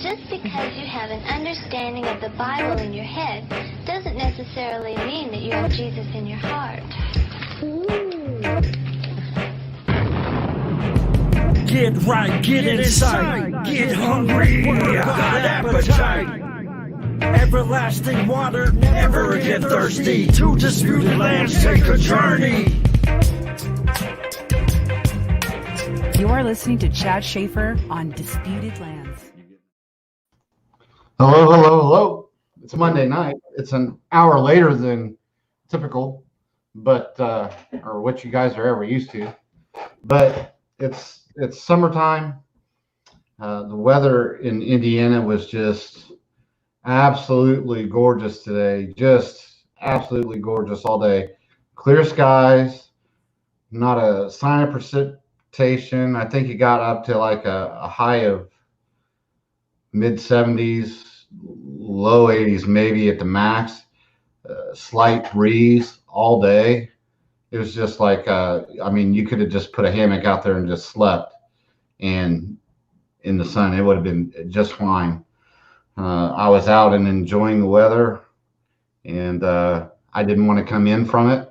just because you have an understanding of the Bible in your head doesn't necessarily mean that you have Jesus in your heart. Get right, get inside, get hungry, got appetite. Everlasting water, never get thirsty. Two disputed lands take a journey. You are listening to Chad Schaefer on Disputed Lands. Hello, hello, hello. It's Monday night. It's an hour later than typical, but or what you guys are ever used to. But it's summertime. The weather in Indiana was just absolutely gorgeous today. Just absolutely gorgeous all day. Clear skies, not a sign of precipitation. I think it got up to like a high of mid 70s, low 80s maybe at the max. Slight breeze all day. It was just like, I mean, you could have just put a hammock out there and just slept, and in the sun, it would have been just fine. I was out and enjoying the weather, and I didn't want to come in from it.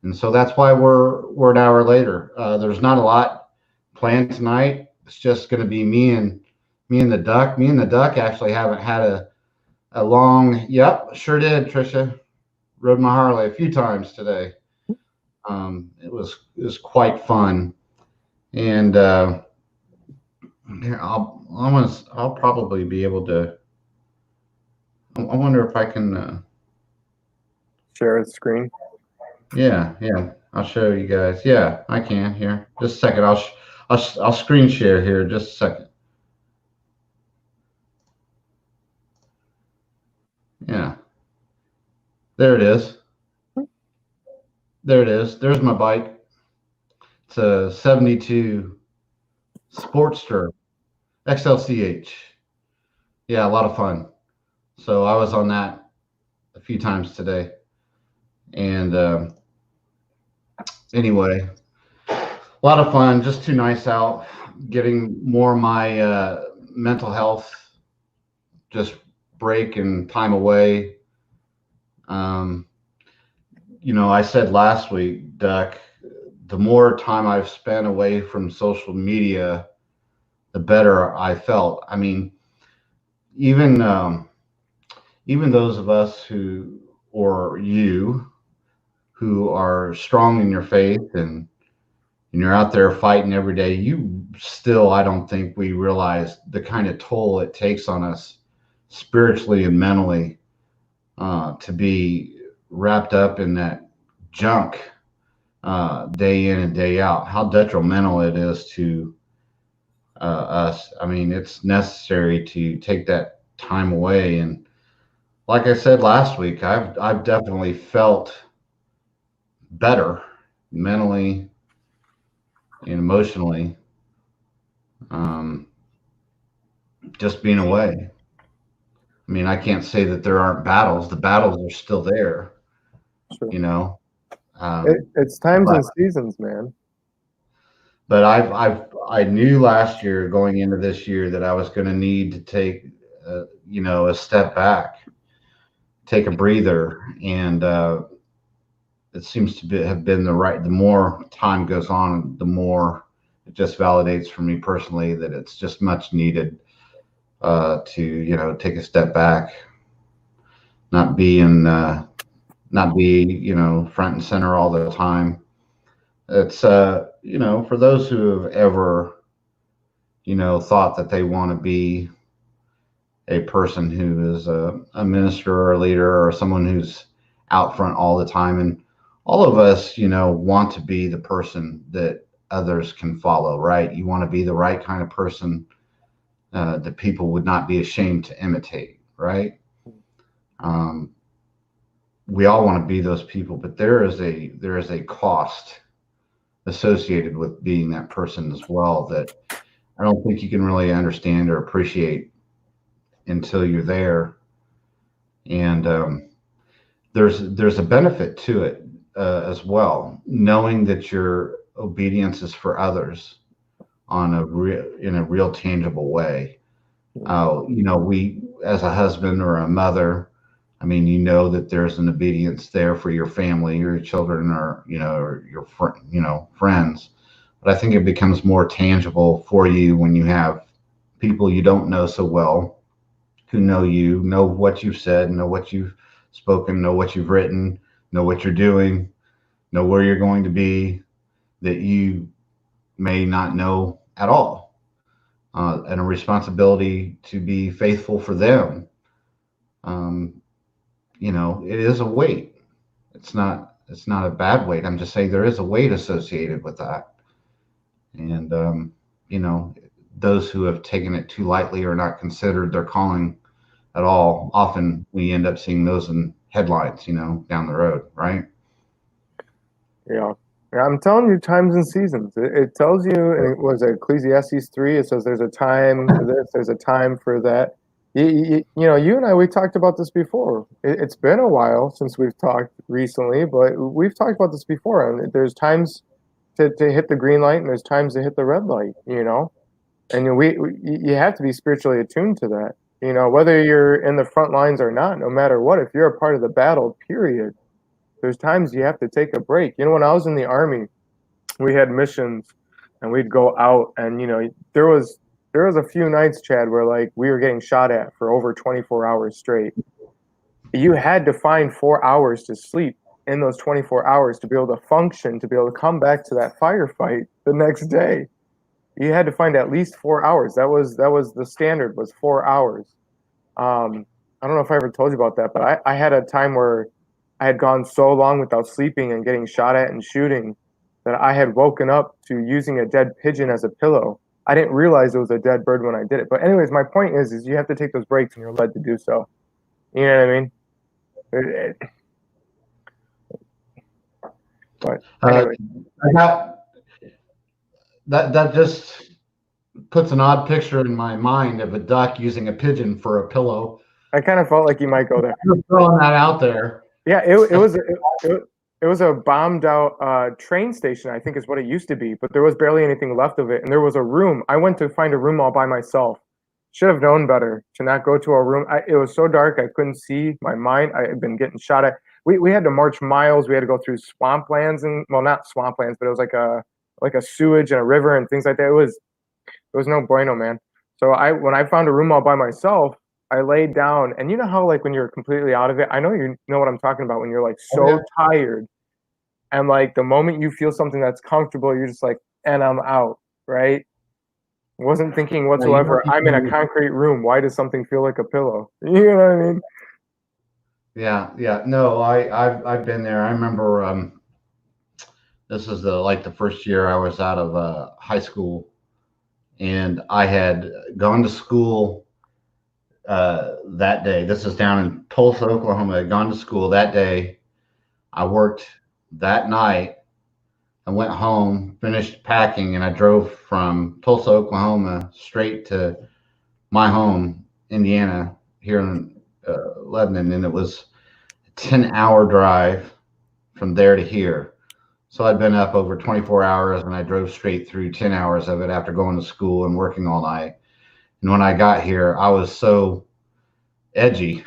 And so that's why we're an hour later. There's not a lot planned tonight. It's just going to be me and the duck. Me and the duck actually haven't had a long. Yep, sure did, Trisha. Rode my Harley a few times today. It was quite fun, and here I'll probably be able to. I wonder if I can share a screen. Yeah, I'll show you guys. Yeah, I can here. Just a second. I'll screen share here. Just a second. Yeah. There it is. There it is. There's my bike. It's a 72 Sportster XLCH. Yeah, a lot of fun. So I was on that a few times today. And anyway, a lot of fun. Just too nice out. Getting more of my mental health just break and time away. You know, I said last week, Duck, the more time I've spent away from social media, the better I felt. I mean, even those of us who, or you, who are strong in your faith and you're out there fighting every day, you still, I don't think we realize the kind of toll it takes on us spiritually and mentally to be wrapped up in that junk day in and day out. How detrimental it is to us. I mean, it's necessary to take that time away. And like I said last week, I've definitely felt better mentally and emotionally, just being away. I mean, I can't say that there aren't battles. The battles are still there. Sure. You know, it's times and seasons, man. But I knew last year going into this year that I was going to need to take, a step back, take a breather, and it seems to have been the more time goes on, the more it just validates for me personally that it's just much needed to, take a step back, not be front and center all the time. It's, for those who have ever, thought that they want to be a person who is a minister or a leader or someone who's out front all the time. And all of us, want to be the person that others can follow, right? You want to be the right kind of person that people would not be ashamed to imitate, right? We all want to be those people, but there is a cost associated with being that person as well that I don't think you can really understand or appreciate until you're there. And there's a benefit to it as well, knowing that your obedience is for others in a real tangible way. We, as a husband or a mother, I mean, that there's an obedience there for your family, your children, or your friends. But I think it becomes more tangible for you when you have people you don't know so well who know what you've said, know what you've spoken, know what you've written, know what you're doing, know where you're going to be, that you may not know at all, and a responsibility to be faithful for them. Um, it is a weight. It's not a bad weight. I'm just saying there is a weight associated with that. And you know, those who have taken it too lightly or not considered their calling at all, often we end up seeing those in headlines, down the road, right? Yeah. Yeah, I'm telling you, times and seasons. It tells you, and it was Ecclesiastes 3. It says there's a time for this, there's a time for that. You and I, we talked about this before. It's been a while since we've talked recently, but we've talked about this before. And there's times to hit the green light, and there's times to hit the red light. And you have to be spiritually attuned to that. Whether you're in the front lines or not, no matter what, if you're a part of the battle, period, there's times you have to take a break. When I was in the army, we had missions and we'd go out, and there was a few nights, Chad, where like we were getting shot at for over 24 hours straight. You had to find 4 hours to sleep in those 24 hours to be able to function, to be able to come back to that firefight the next day. You had to find at least 4 hours. That was the standard, was 4 hours. I don't know if I ever told you about that, but I had a time where I had gone so long without sleeping and getting shot at and shooting that I had woken up to using a dead pigeon as a pillow. I didn't realize it was a dead bird when I did it. But anyways, my point is you have to take those breaks and you're led to do so. You know what I mean? But anyway, I got that just puts an odd picture in my mind of a duck using a pigeon for a pillow. I kind of felt like you might go there. Just throwing that out there. Yeah, it was a bombed out train station, I think is what it used to be, but there was barely anything left of it. And there was a room. I went to find a room all by myself. Should have known better to not go to a room. It was so dark I couldn't see my mind. I had been getting shot at. We had to march miles. We had to go through swamplands, and well, not swamplands, but it was like a sewage and a river and things like that. It was no bueno, man. So when I found a room all by myself, I laid down, and you know how like when you're completely out of it, I know you know what I'm talking about when you're like so tired, and like the moment you feel something that's comfortable, you're just like, and I'm out, right? Wasn't thinking whatsoever. I'm in a concrete room. Why does something feel like a pillow? You know what I mean? Yeah. No, I've been there. I remember this is the first year I was out of high school, and I had gone to school that day. This is down in Tulsa, Oklahoma. I had gone to school that day. I worked that night. I went home, finished packing, and I drove from Tulsa, Oklahoma, straight to my home, Indiana, here in Lebanon, and it was a 10-hour drive from there to here. So I'd been up over 24 hours, and I drove straight through 10 hours of it after going to school and working all night. And when I got here, I was so edgy.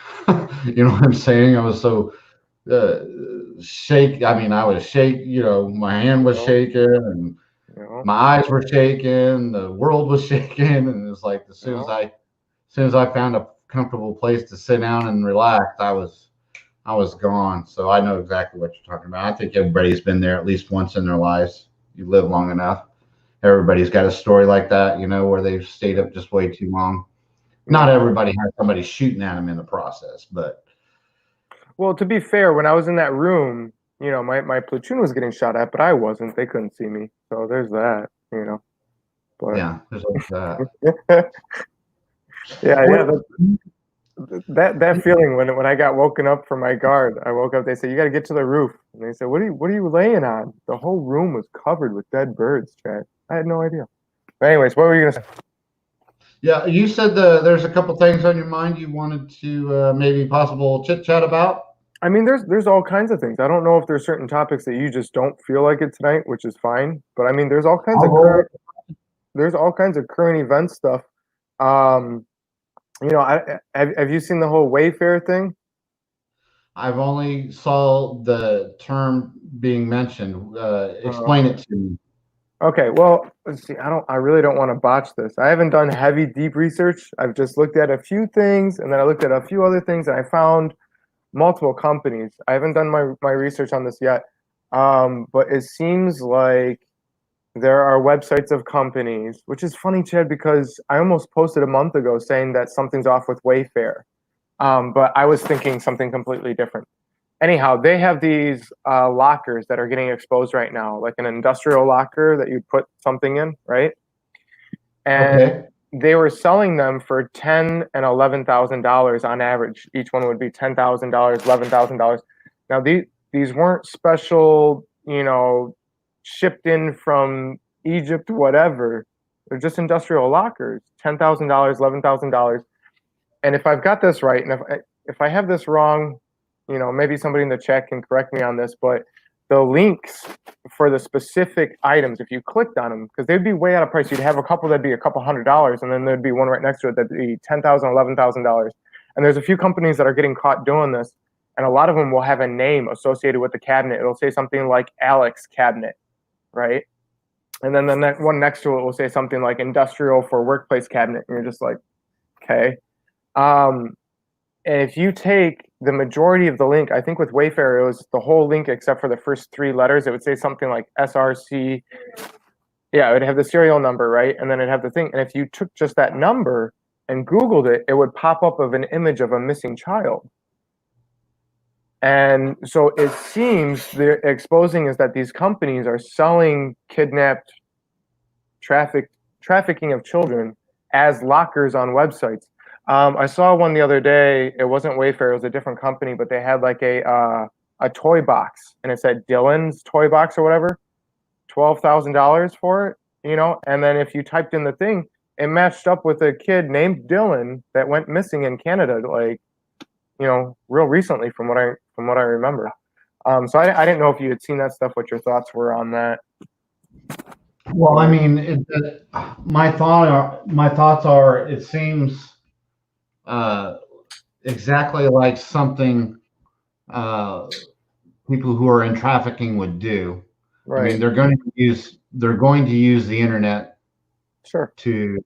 You know what I'm saying? I was so shake. I mean, I was shake. My hand was shaking, and my eyes were shaking. The world was shaking, and it was like as soon as I found a comfortable place to sit down and relax, I was gone. So I know exactly what you're talking about. I think everybody's been there at least once in their lives. You live long enough. Everybody's got a story like that, where they've stayed up just way too long. Not everybody has somebody shooting at them in the process, but. Well, to be fair, when I was in that room, my platoon was getting shot at, but I wasn't. They couldn't see me. So there's that, But yeah, there's like that. yeah. That feeling when I got woken up from my guard, I woke up. They said you got to get to the roof, and they said, "What are you laying on?" The whole room was covered with dead birds, Chad. I had no idea. But anyways, what were you gonna say? Yeah, you said there's a couple things on your mind you wanted to maybe possible chit chat about. I mean, there's all kinds of things. I don't know if there's certain topics that you just don't feel like it tonight, which is fine. But I mean, there's all kinds of current event stuff. You know, have you seen the whole Wayfair thing? I've only saw the term being mentioned. Uh, Explain it to me. okay, well, let's see. I really don't want to botch this. I haven't done heavy, deep research. I've just looked at a few things, and then I looked at a few other things, and I found multiple companies. I haven't done my research on this yet, but it seems like there are websites of companies, which is funny, Chad, because I almost posted a month ago saying that something's off with Wayfair, but I was thinking something completely different. Anyhow, they have these lockers that are getting exposed right now, like an industrial locker that you put something in, right? And Okay. they were selling them for $10,000 and $11,000 on average. Each one would be $10,000, $11,000. Now these weren't special, you know, shipped in from Egypt, whatever. They're just industrial lockers, $10,000, $11,000. And if I've got this right, and if I have this wrong, you know, maybe somebody in the chat can correct me on this, but the links for the specific items, if you clicked on them, because they'd be way out of price. You'd have a couple that'd be a couple $100s, and then there'd be one right next to it that'd be $10,000, $11,000. And there's a few companies that are getting caught doing this, and a lot of them will have a name associated with the cabinet. It'll say something like Alex cabinet, right? And then the one next to it will say something like industrial for workplace cabinet, and you're just like, okay. And if you take the majority of the link, I think with Wayfair, it was the whole link except for the first three letters. It would say something like SRC. Yeah, it would have the serial number, right? And then it'd have the thing. And if you took just that number and Googled it, it would pop up of an image of a missing child. And so it seems they're exposing is that these companies are selling kidnapped, trafficking of children as lockers on websites. I saw one the other day. It wasn't Wayfair; it was a different company, but they had like a toy box, and it said Dylan's toy box or whatever, $12,000 for it, you know. And then if you typed in the thing, it matched up with a kid named Dylan that went missing in Canada, like, you know, real recently, from what I remember. So I didn't know if you had seen that stuff. What your thoughts were on that? Well, I mean, my thoughts are. It seems uh, exactly like something people who are in trafficking would do. I Right. mean, they're going to use the internet Sure. to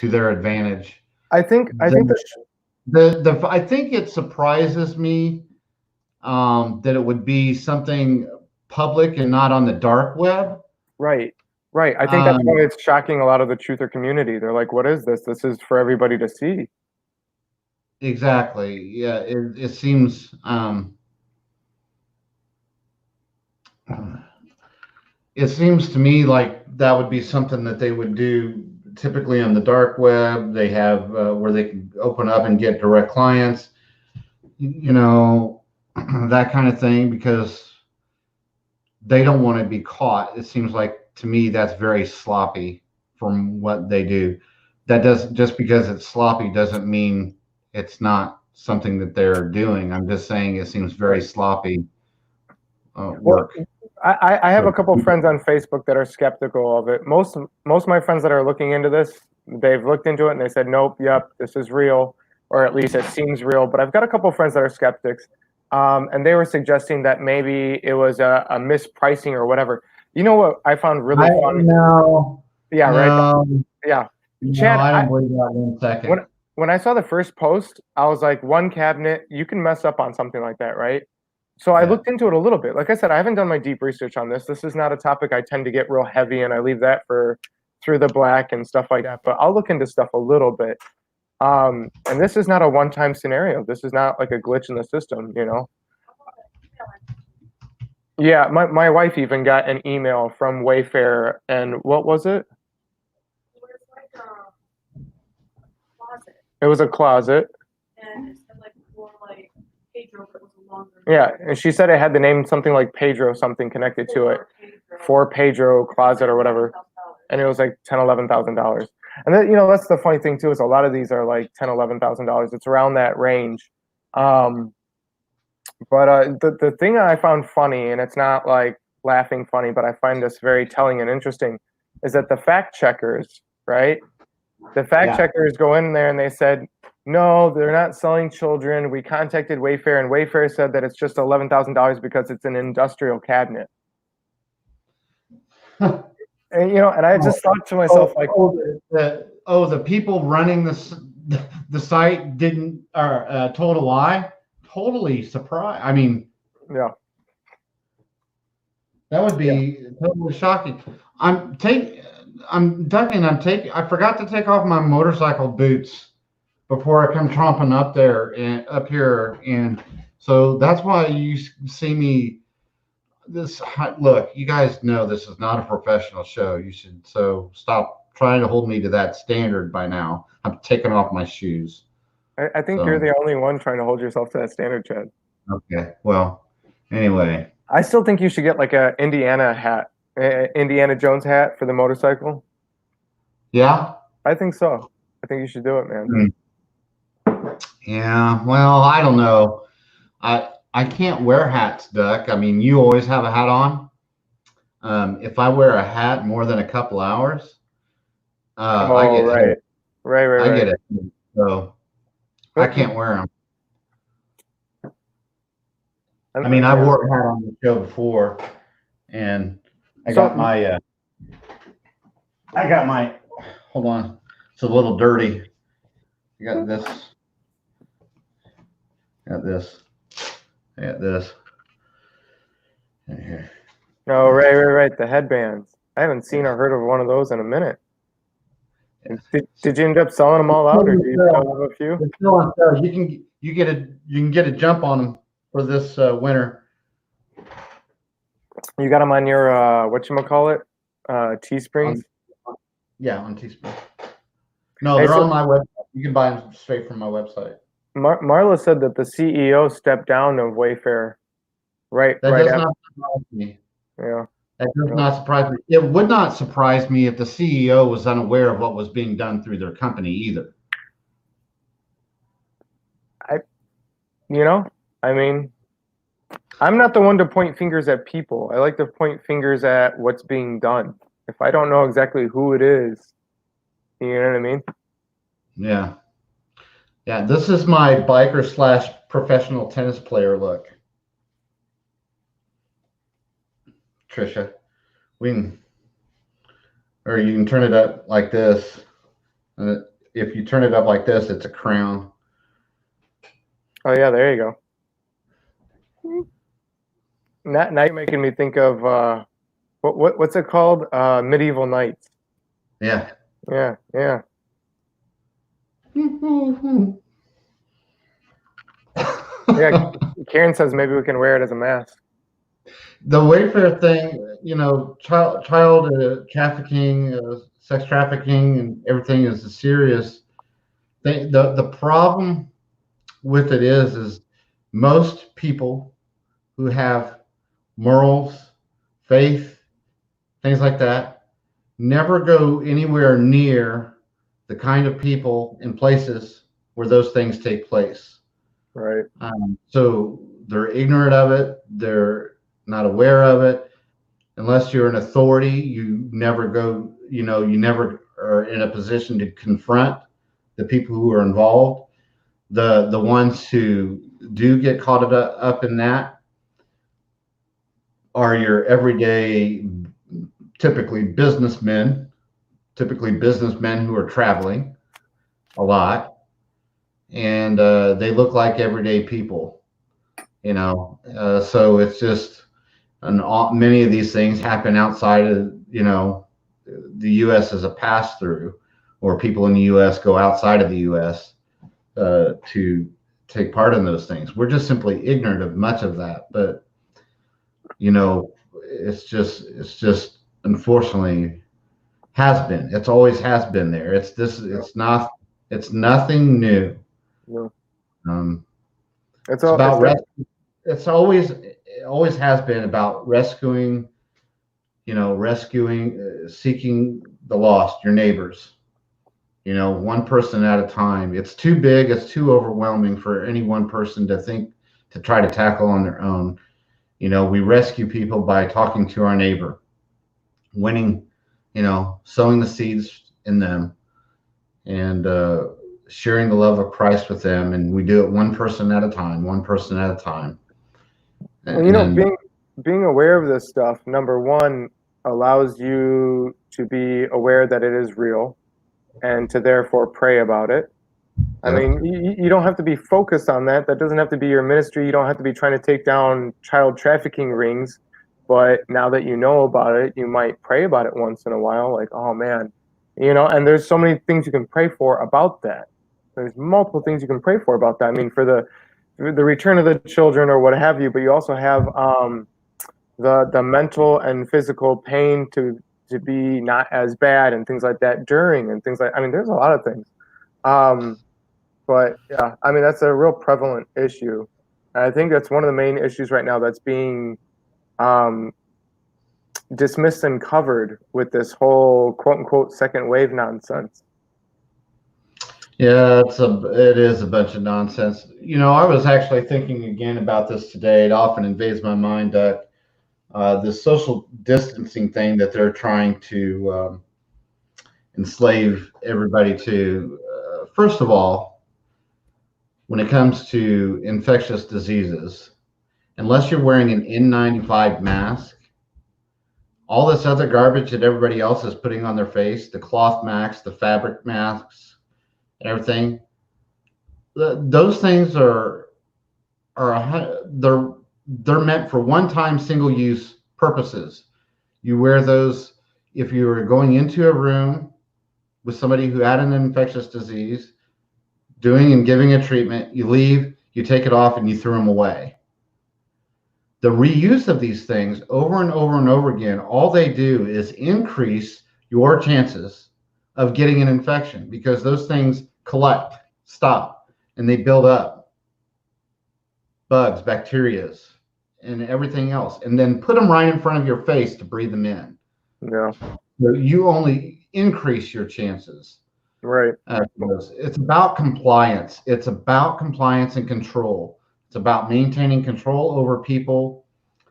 their advantage. I think that. I think it surprises me that it would be something public and not on the dark web. Right. Right. I think that's why Um, it's shocking a lot of the truther community. They're like, what is this? This is for everybody to see. exactly. Yeah. It seems. It seems to me like that would be something that they would do typically on the dark web. They have where they can open up and get direct clients, you know, that kind of thing, because they don't want to be caught. It seems like to me that's very sloppy from what they do. That does just because it's sloppy doesn't mean it's not something that they're doing. I'm just saying it seems very Right. sloppy Well, work. I have So a couple friends on Facebook that are skeptical of it. Most of my friends that are looking into this, they've looked into it and they said, nope, yep, this is real, or at least it seems real. But I've got a couple friends that are skeptics, and they were suggesting that maybe it was a mispricing or whatever. You know what I found really I fun? no Yeah, right. no Yeah, no, Chad. I don't believe that one When second. when I saw the first post, I was like, one cabinet, you can mess up on something like that, right? So I Yeah. looked into it a little bit. Like I said, I haven't done my deep research on this. This is not a topic I tend to get real heavy, and I leave that for through the black and stuff like that. But I'll look into stuff a little bit. And this is not a one-time scenario. This is not like a glitch in the system, you know? Yeah, my wife even got an email from Wayfair, and what was it? It was a closet. Yeah, and she said it had the name something like Pedro something connected to it. For Pedro closet or whatever. And it was like $11,000. And then, you know, that's the funny thing too, is a lot of these are like $11,000. It's around that range. But the thing that I found funny, and it's not like laughing funny, but I find this very telling and interesting, is that the fact checkers, right? The fact Yeah. checkers go in there and they said, no, they're not selling children. We contacted Wayfair, and Wayfair said that it's just $11,000 because it's an industrial cabinet. And and I just thought to myself, the people running the site didn't told a lie. Totally surprised. I mean, yeah, that would be totally shocking. I'm ducking. I forgot to take off my motorcycle boots before I come tromping up there and up here, and so that's why you see me. Look, you guys know this is not a professional show. You should stop trying to hold me to that standard by now. I'm taking off my shoes. I think you're the only one trying to hold yourself to that standard, Chad. Okay. Well, anyway. I still think you should get like a Indiana Jones hat for the motorcycle. Yeah? I think so. I think you should do it, man. Yeah. Well, I don't know. I can't wear hats, Duck. I mean, you always have a hat on. If I wear a hat more than a couple hours, I get right. I get it. So I can't wear them. I mean, I wore a hat on the show before, and I got my. Hold on, it's a little dirty. I got this. Got this. Right here. Oh, right. The headbands. I haven't seen or heard of one of those in a minute. Did you end up selling them all out, or do you still have a few? They're still on sale. You can get a jump on them for this winter. You got them on your whatchamacallit, Teesprings? Yeah, on Teespring. No, they're on my website. You can buy them straight from my website. Marla said that the CEO stepped down of Wayfair. That does not surprise me. Yeah. That does not surprise me. It would not surprise me if the CEO was unaware of what was being done through their company either. I mean, I'm not the one to point fingers at people. I like to point fingers at what's being done. If I don't know exactly who it is, you know what I mean? Yeah. Yeah, this is my biker / professional tennis player look. Trisha, you can turn it up like this. And if you turn it up like this, it's a crown. Oh yeah, there you go. Now you're making me think of what's it called? Medieval Knights. Yeah. Yeah. Yeah. Karen says maybe we can wear it as a mask. The Wayfair thing, child trafficking, sex trafficking, and everything is a serious thing. The problem with it is most people who have morals, faith, things like that, never go anywhere near the kind of people and places where those things take place. Right. So they're ignorant of it. They're not aware of it. Unless you're an authority, you never go, you never are in a position to confront the people who are involved. The ones who do get caught up in that are your everyday, typically businessmen who are traveling a lot, and they look like everyday people, so it's just, and many of these things happen outside of, the U.S. as a pass through, or people in the U.S. go outside of the U.S. To take part in those things. We're just simply ignorant of much of that, but it's just unfortunately it's always has been there. It's nothing new. No. It always has been about rescuing, seeking the lost, your neighbors, one person at a time. It's too big, it's too overwhelming for any one person to try to tackle on their own. We rescue people by talking to our neighbor, sowing the seeds in them, and sharing the love of Christ with them. And we do it one person at a time, one person at a time. Well, being aware of this stuff, number one, allows you to be aware that it is real and to therefore pray about it. I mean, you don't have to be focused on that. That doesn't have to be your ministry. You don't have to be trying to take down child trafficking rings. But now that you know about it, you might pray about it once in a while, like, oh man, and there's so many things you can pray for about that. There's multiple things you can pray for about that. I mean, for the return of the children or what have you, but you also have the mental and physical pain to be not as bad and things like that during and things like, I mean, there's a lot of things. But yeah, I mean, that's a real prevalent issue. And I think that's one of the main issues right now that's being dismissed and covered with this whole quote unquote second wave nonsense. Yeah, it is a bunch of nonsense. I was actually thinking again about this today. It often invades my mind that the social distancing thing that they're trying to enslave everybody to. First of all, when it comes to infectious diseases, unless you're wearing an N95 mask, all this other garbage that everybody else is putting on their face, the cloth masks, the fabric masks, everything, those things are they're meant for one-time single-use purposes. You wear those if you are going into a room with somebody who had an infectious disease, doing and giving a treatment, you leave, you take it off, and you throw them away. The reuse of these things over and over and over again, all they do is increase your chances of getting an infection because those things collect, stop, and they build up bugs, bacterias, and everything else, and then put them right in front of your face to breathe them in. Yeah. So you only increase your chances. Right. It's about compliance. It's about compliance and control. It's about maintaining control over people.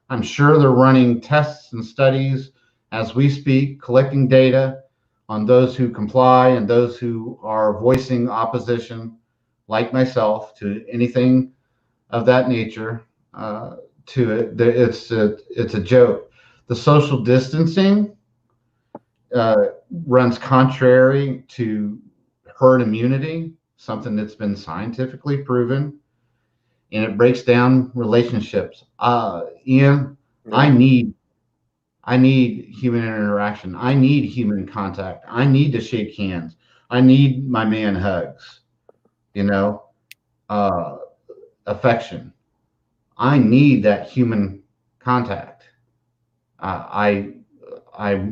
I'm sure they're running tests and studies as we speak, collecting data on those who comply and those who are voicing opposition, like myself, to anything of that nature. To it, it's a joke. The social distancing runs contrary to herd immunity, something that's been scientifically proven, and it breaks down relationships. Ian, I need human interaction. I need human contact. I need to shake hands. I need my man hugs. Affection. I need that human contact. I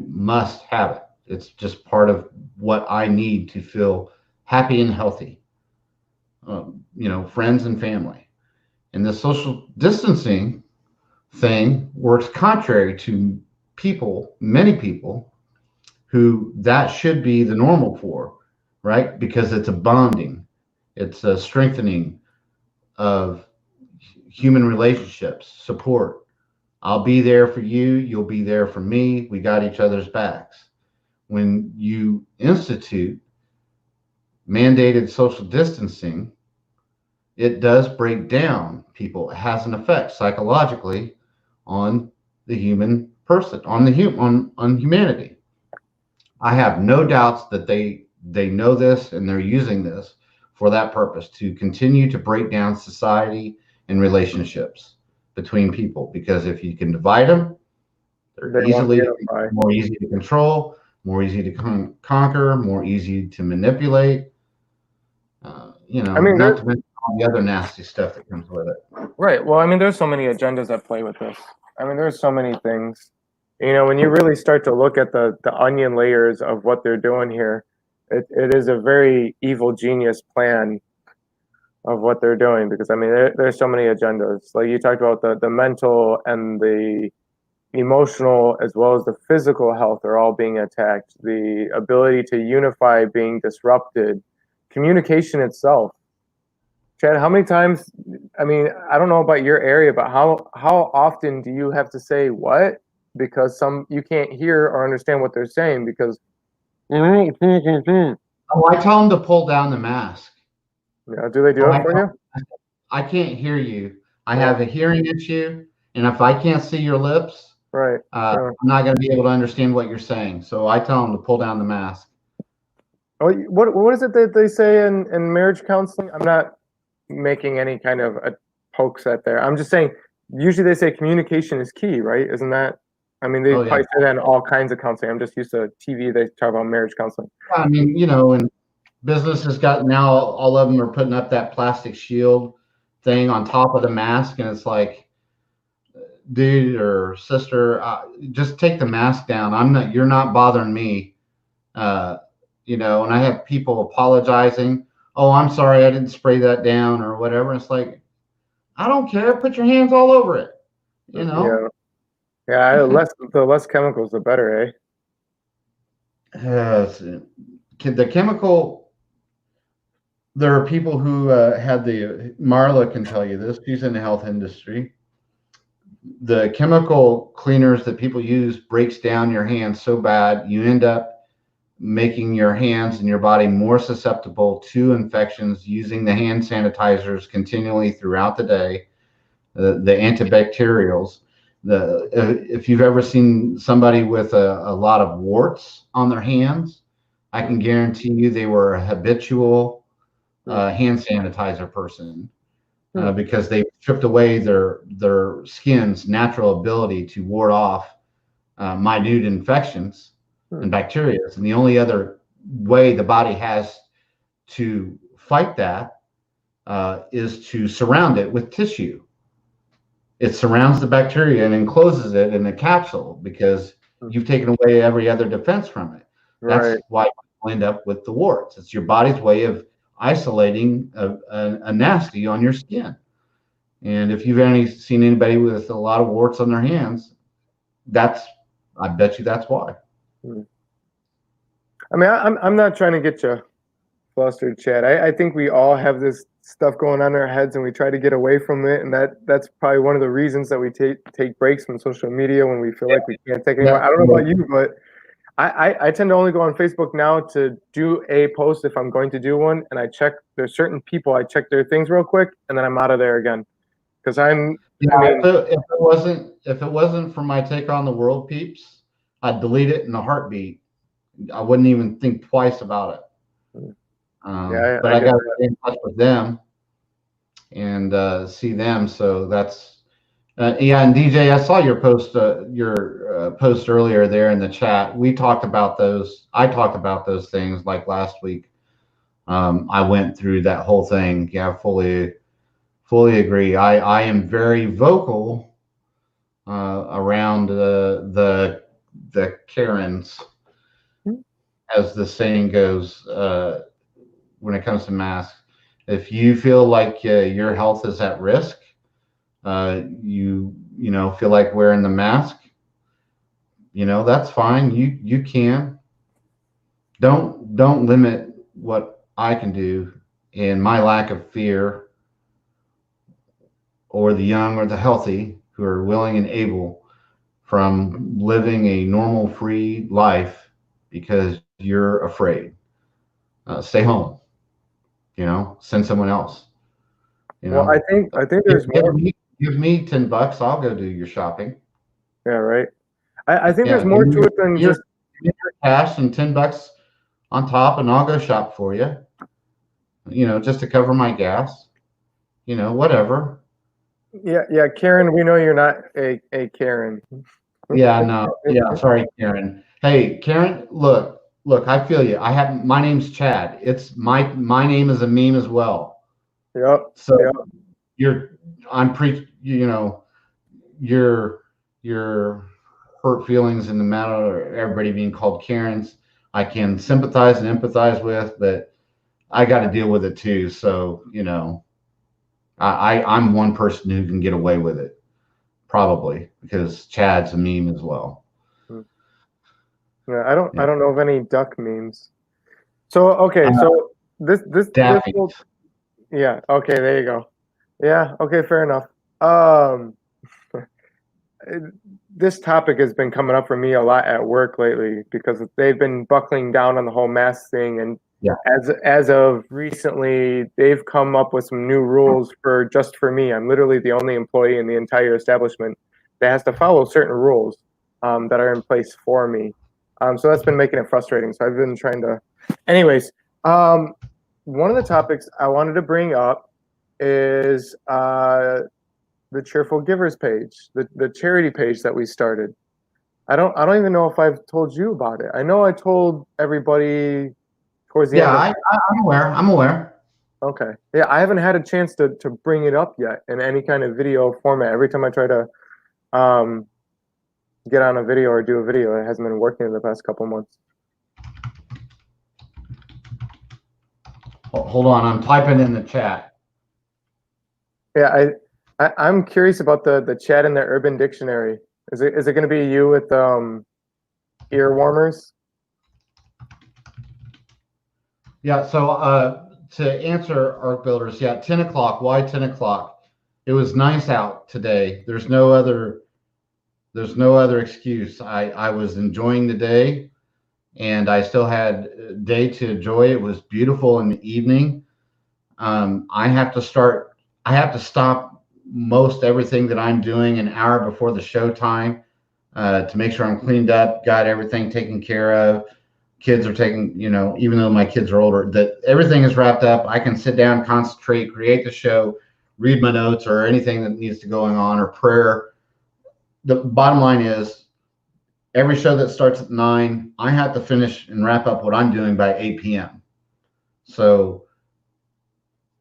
must have it. It's just part of what I need to feel happy and healthy. Friends and family. And the social distancing thing works contrary to many people, who that should be the normal for, right? Because it's a bonding, it's a strengthening of human relationships, support. I'll be there for you, you'll be there for me, we got each other's backs. When you institute mandated social distancing, it does break down people. It has an effect psychologically on the human person, on humanity. I have no doubts that they know this and they're using this for that purpose, to continue to break down society and relationships between people. Because if you can divide them, they're more easy to control, more easy to conquer, more easy to manipulate. I mean, not to mention all the other nasty stuff that comes with it. Right. Well, I mean, there's so many agendas at play with this. I mean, there's so many things. When you really start to look at the onion layers of what they're doing here, it is a very evil genius plan of what they're doing. Because, I mean, there's so many agendas. Like you talked about the mental and the emotional as well as the physical health are all being attacked. The ability to unify being disrupted. Communication itself. Chad, how many times, I mean, I don't know about your area, but how often do you have to say what? Because you can't hear or understand what they're saying because. Oh Oh, I tell them to pull down the mask. Yeah, do they do Oh, it for you? I can't hear you. I Yeah. have a hearing issue, and if I can't see your lips, Right. Yeah. I'm not going to be able to understand what you're saying. So I tell them to pull down the mask. Oh, what is it that they say in marriage counseling? I'm not making any kind of a pokes at there. I'm just saying, usually they say communication is key, right? Isn't that? I mean, they Oh yeah. probably say that in all kinds of counseling. I'm just used to TV. They talk about marriage counseling. I mean, and business has got now all of them are putting up that plastic shield thing on top of the mask, and it's like, dude or sister, just take the mask down. You're not bothering me. Uh, and I have people apologizing. Oh, I'm sorry, I didn't spray that down or whatever. It's like, I don't care. Put your hands all over it. Yeah. Yeah. The less chemicals, the better, eh? The chemical. There are people who had Marla can tell you this. She's in the health industry. The chemical cleaners that people use breaks down your hands so bad you end up making your hands and your body more susceptible to infections using the hand sanitizers continually throughout the day, the antibacterials. If you've ever seen somebody with a lot of warts on their hands, I can guarantee you they were a habitual hand sanitizer person. Because they stripped away their skin's natural ability to ward off minute infections and bacteria. And the only other way the body has to fight that is to surround it with tissue. It surrounds the bacteria and encloses it in a capsule because you've taken away every other defense from it. Right. That's why you end up with the warts. It's your body's way of isolating a nasty on your skin. And if you've seen anybody with a lot of warts on their hands, I bet you that's why. I mean, I'm not trying to get you flustered, Chad. I think we all have this stuff going on in our heads, and we try to get away from it. And that's probably one of the reasons that we take breaks from social media when we feel like we can't take anymore. I don't know about you, but I tend to only go on Facebook now to do a post if I'm going to do one, and there's certain people I check their things real quick, and then I'm out of there again. Because if it wasn't for my take on the world peeps, I'd delete it in a heartbeat. I wouldn't even think twice about it. But I got to get in touch with them and see them. So that's and DJ, I saw your post earlier there in the chat. We talked about those. I talked about those things like last week. I went through that whole thing. Yeah, fully agree. I am very vocal around the Karens, as the saying goes, when it comes to masks. If you feel like your health is at risk, you feel like wearing the mask, that's fine. You can. Don't limit what I can do in my lack of fear, or the young or the healthy who are willing and able from living a normal, free life because you're afraid. Stay home. Send someone else. Well, I think there's more. Give me $10. I'll go do your shopping. Yeah, right. I think there's more to it than just your cash and $10 on top, and I'll go shop for you. Just to cover my gas. Whatever. Yeah, Karen. We know you're not a Karen. Yeah, no. Yeah, sorry, Karen. Hey, Karen, look, I feel you. My name's Chad. It's my name is a meme as well. Yep. So yep. your hurt feelings in the matter of everybody being called Karens, I can sympathize and empathize with, but I got to deal with it too. So, I'm one person who can get away with it. Probably because Chad's a meme as well. Yeah, I don't know of any duck memes. So okay, so this whole, yeah, okay, there you go. Yeah, okay, fair enough. This topic has been coming up for me a lot at work lately because they've been buckling down on the whole mask thing, and Yeah. as of recently, they've come up with some new rules for just for me. I'm literally the only employee in the entire establishment that has to follow certain rules that are in place for me. So that's been making it frustrating. So I've been trying to. Anyways, one of the topics I wanted to bring up is the Cheerful Givers page, the charity page that we started. I don't even know if I've told you about it. I know I told everybody towards the Yeah, end. I'm aware. I'm aware. Okay. Yeah, I haven't had a chance to bring it up yet in any kind of video format. Every time I try to um, get on a video or do a video, it hasn't been working in the past couple months. Hold on, I'm typing in the chat. Yeah, I'm curious about the chat in the Urban Dictionary. Is it going to be you with ear warmers? Yeah, so to answer Arc Builders, yeah, 10 o'clock. Why 10 o'clock? It was nice out today. There's no other excuse. I was enjoying the day, and I still had a day to enjoy. It was beautiful in the evening. I have to stop most everything that I'm doing an hour before the show time to make sure I'm cleaned up, got everything taken care of. Kids are taking, even though my kids are older, that everything is wrapped up. I can sit down, concentrate, create the show, read my notes or anything that needs to going on or prayer. The bottom line is every show that starts at 9, I have to finish and wrap up what I'm doing by 8 p.m. So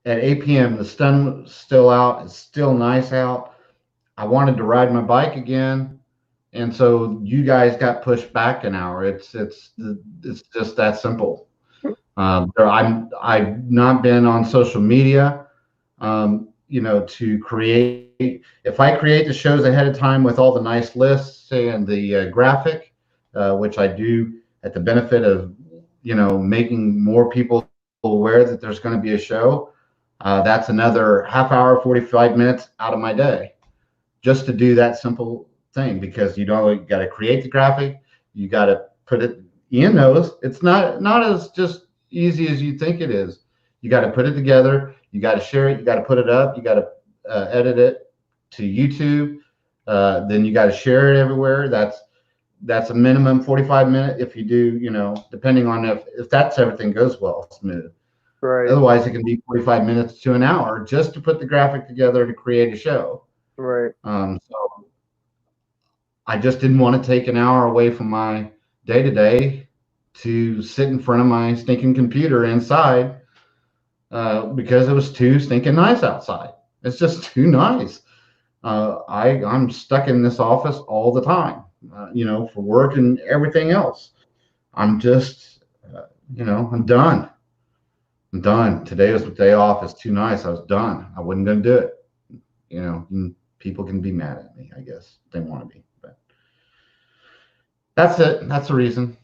at 8 p.m., the sun's still out. It's still nice out. I wanted to ride my bike again. And so you guys got pushed back an hour. It's just that simple. I've not been on social media, to create. If I create the shows ahead of time with all the nice lists and the graphic, which I do at the benefit of, making more people aware that there's going to be a show, that's another half hour, 45 minutes out of my day just to do that simple thing because you got to create the graphic, you got to put it. Ian knows it's not as just easy as you think it is. You got to put it together, you got to share it, you got to put it up, you got to edit it to YouTube, then you got to share it everywhere. That's a minimum 45 minute if you do, depending on if that's everything goes well smooth. Right. Otherwise, it can be 45 minutes to an hour just to put the graphic together to create a show. Right. So I just didn't want to take an hour away from my day to day to sit in front of my stinking computer inside because it was too stinking nice outside. It's just too nice. I'm stuck in this office all the time, for work and everything else. I'm just, I'm done. I'm done. Today was the day off. It's too nice. I was done. I wasn't going to do it. People can be mad at me, I guess. They want to be. But that's it. That's the reason.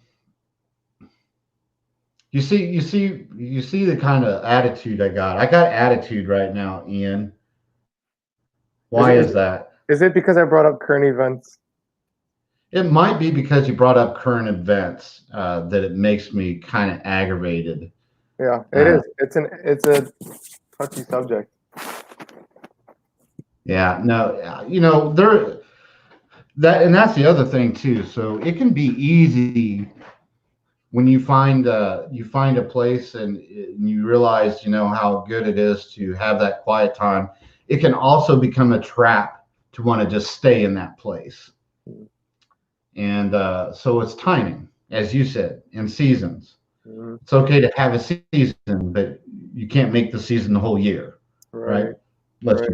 You see the kind of attitude I got. I got attitude right now, Ian. Why is that? Is it because I brought up current events? It might be because you brought up current events that it makes me kind of aggravated. Yeah, it is. It's a touchy subject. Yeah, no, that's the other thing too. So it can be easy when you find a place and you realize how good it is to have that quiet time. It can also become a trap to want to just stay in that place. And so it's timing, as you said, in seasons. Mm-hmm. It's okay to have a season, but you can't make the season the whole year, right? Unless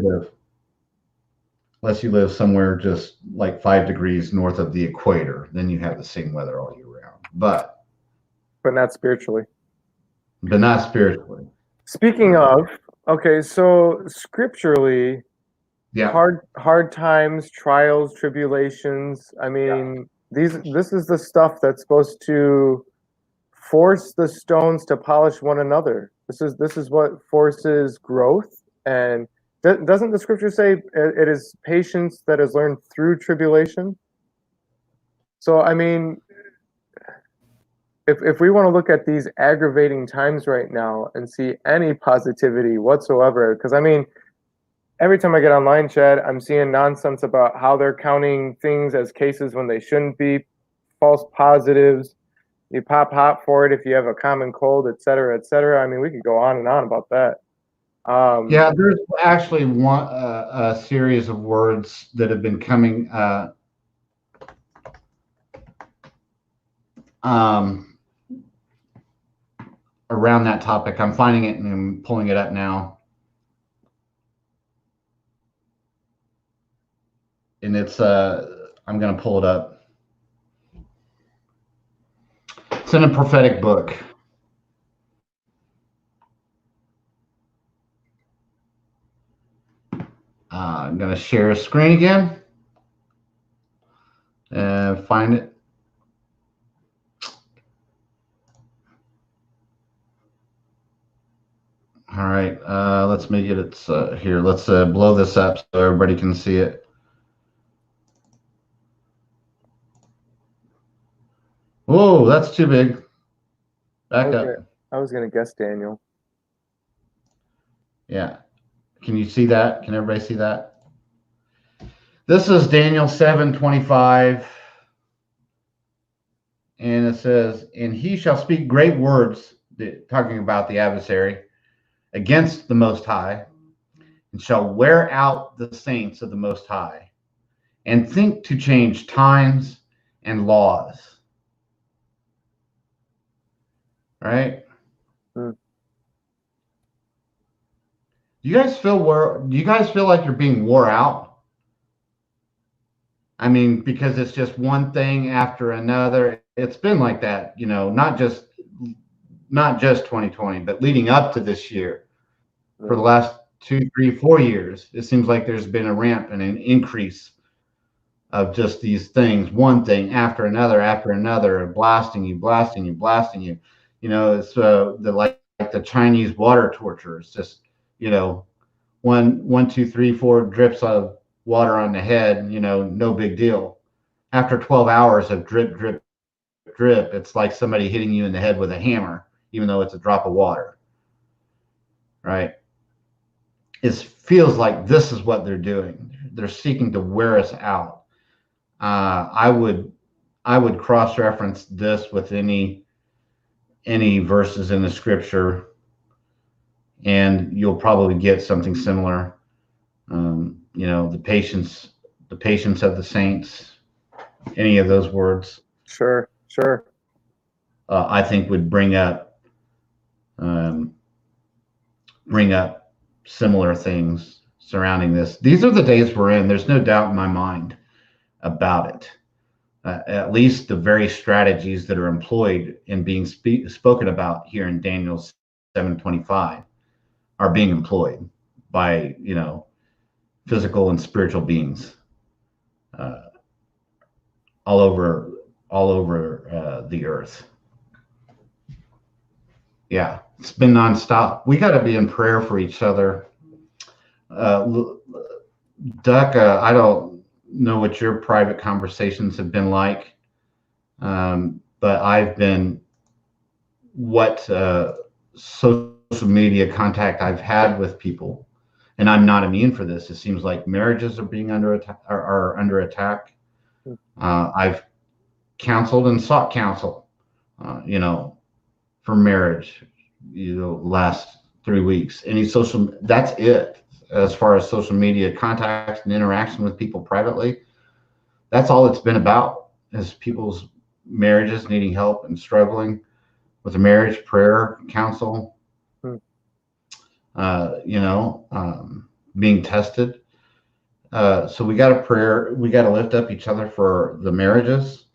you live somewhere just like 5 degrees north of the equator, then you have the same weather all year round. But not spiritually. But not spiritually. Speaking of, okay, so scripturally, yeah, hard times, trials, tribulations. I mean, this is the stuff that's supposed to force the stones to polish one another. This is what forces growth. And doesn't the scripture say it is patience that is learned through tribulation? So I mean, if we want to look at these aggravating times right now and see any positivity whatsoever, because I mean, every time I get online, Chad, I'm seeing nonsense about how they're counting things as cases when they shouldn't be, false positives. You pop hot for it if you have a common cold, et cetera, et cetera. I mean, we could go on and on about that. Yeah, there's actually a series of words that have been coming around that topic. I'm finding it and I'm pulling it up now. And it's I'm going to pull it up. It's in a prophetic book. I'm going to share a screen again and find it. All right, let's make it. It's here. Let's blow this up so everybody can see it. Whoa, that's too big. Back up. I was gonna guess Daniel. Yeah. Can you see that? Can everybody see that? This is Daniel 7:25. And it says, and he shall speak great words, talking about the adversary, against the Most High, and shall wear out the saints of the Most High, and think to change times and laws. Right? Hmm. Do you guys feel like you're being wore out? I mean, because it's just one thing after another. It's been like that, you know, not just 2020, but leading up to this year. For the last 2, 3, 4 years, it seems like there's been a ramp and an increase of just these things, one thing after another, blasting you. You know, it's like the Chinese water torture. It's just, you know, 1, 2, 3, 4 drips of water on the head, you know, no big deal. After 12 hours of drip, drip, drip, it's like somebody hitting you in the head with a hammer, even though it's a drop of water. Right? It feels like this is what they're doing. They're seeking to wear us out. I would cross-reference this with any verses in the scripture, and you'll probably get something similar. You know, the patience of the saints. Any of those words. Sure. I think would bring up similar things surrounding this. These are the days we're in. There's no doubt in my mind about it. At least the very strategies that are employed in being spoken about here in Daniel 7:25 are being employed by, you know, physical and spiritual beings all over the earth. Yeah, it's been nonstop. We got to be in prayer for each other. Duck, I don't know what your private conversations have been like, but I've been what social media contact I've had with people, and I'm not immune for this. It seems like marriages are being under attack. I've counseled and sought counsel, you know, for marriage, you know, last 3 weeks. That's it. As far as social media contacts and interaction with people privately, that's all it's been about, is people's marriages needing help and struggling with a marriage, prayer, counsel, you know, being tested. So we got to lift up each other for the marriages.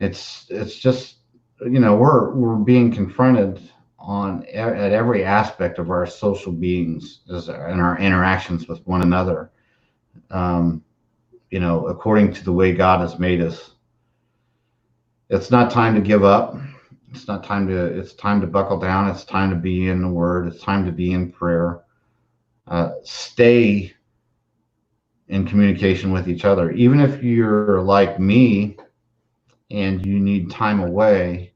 It's just, you know, we're being confronted at every aspect of our social beings and our interactions with one another. You know, according to the way God has made us. It's not time to give up. It's time to buckle down. It's time to be in the Word. It's time to be in prayer. Stay in communication with each other. Even if you're like me and you need time away,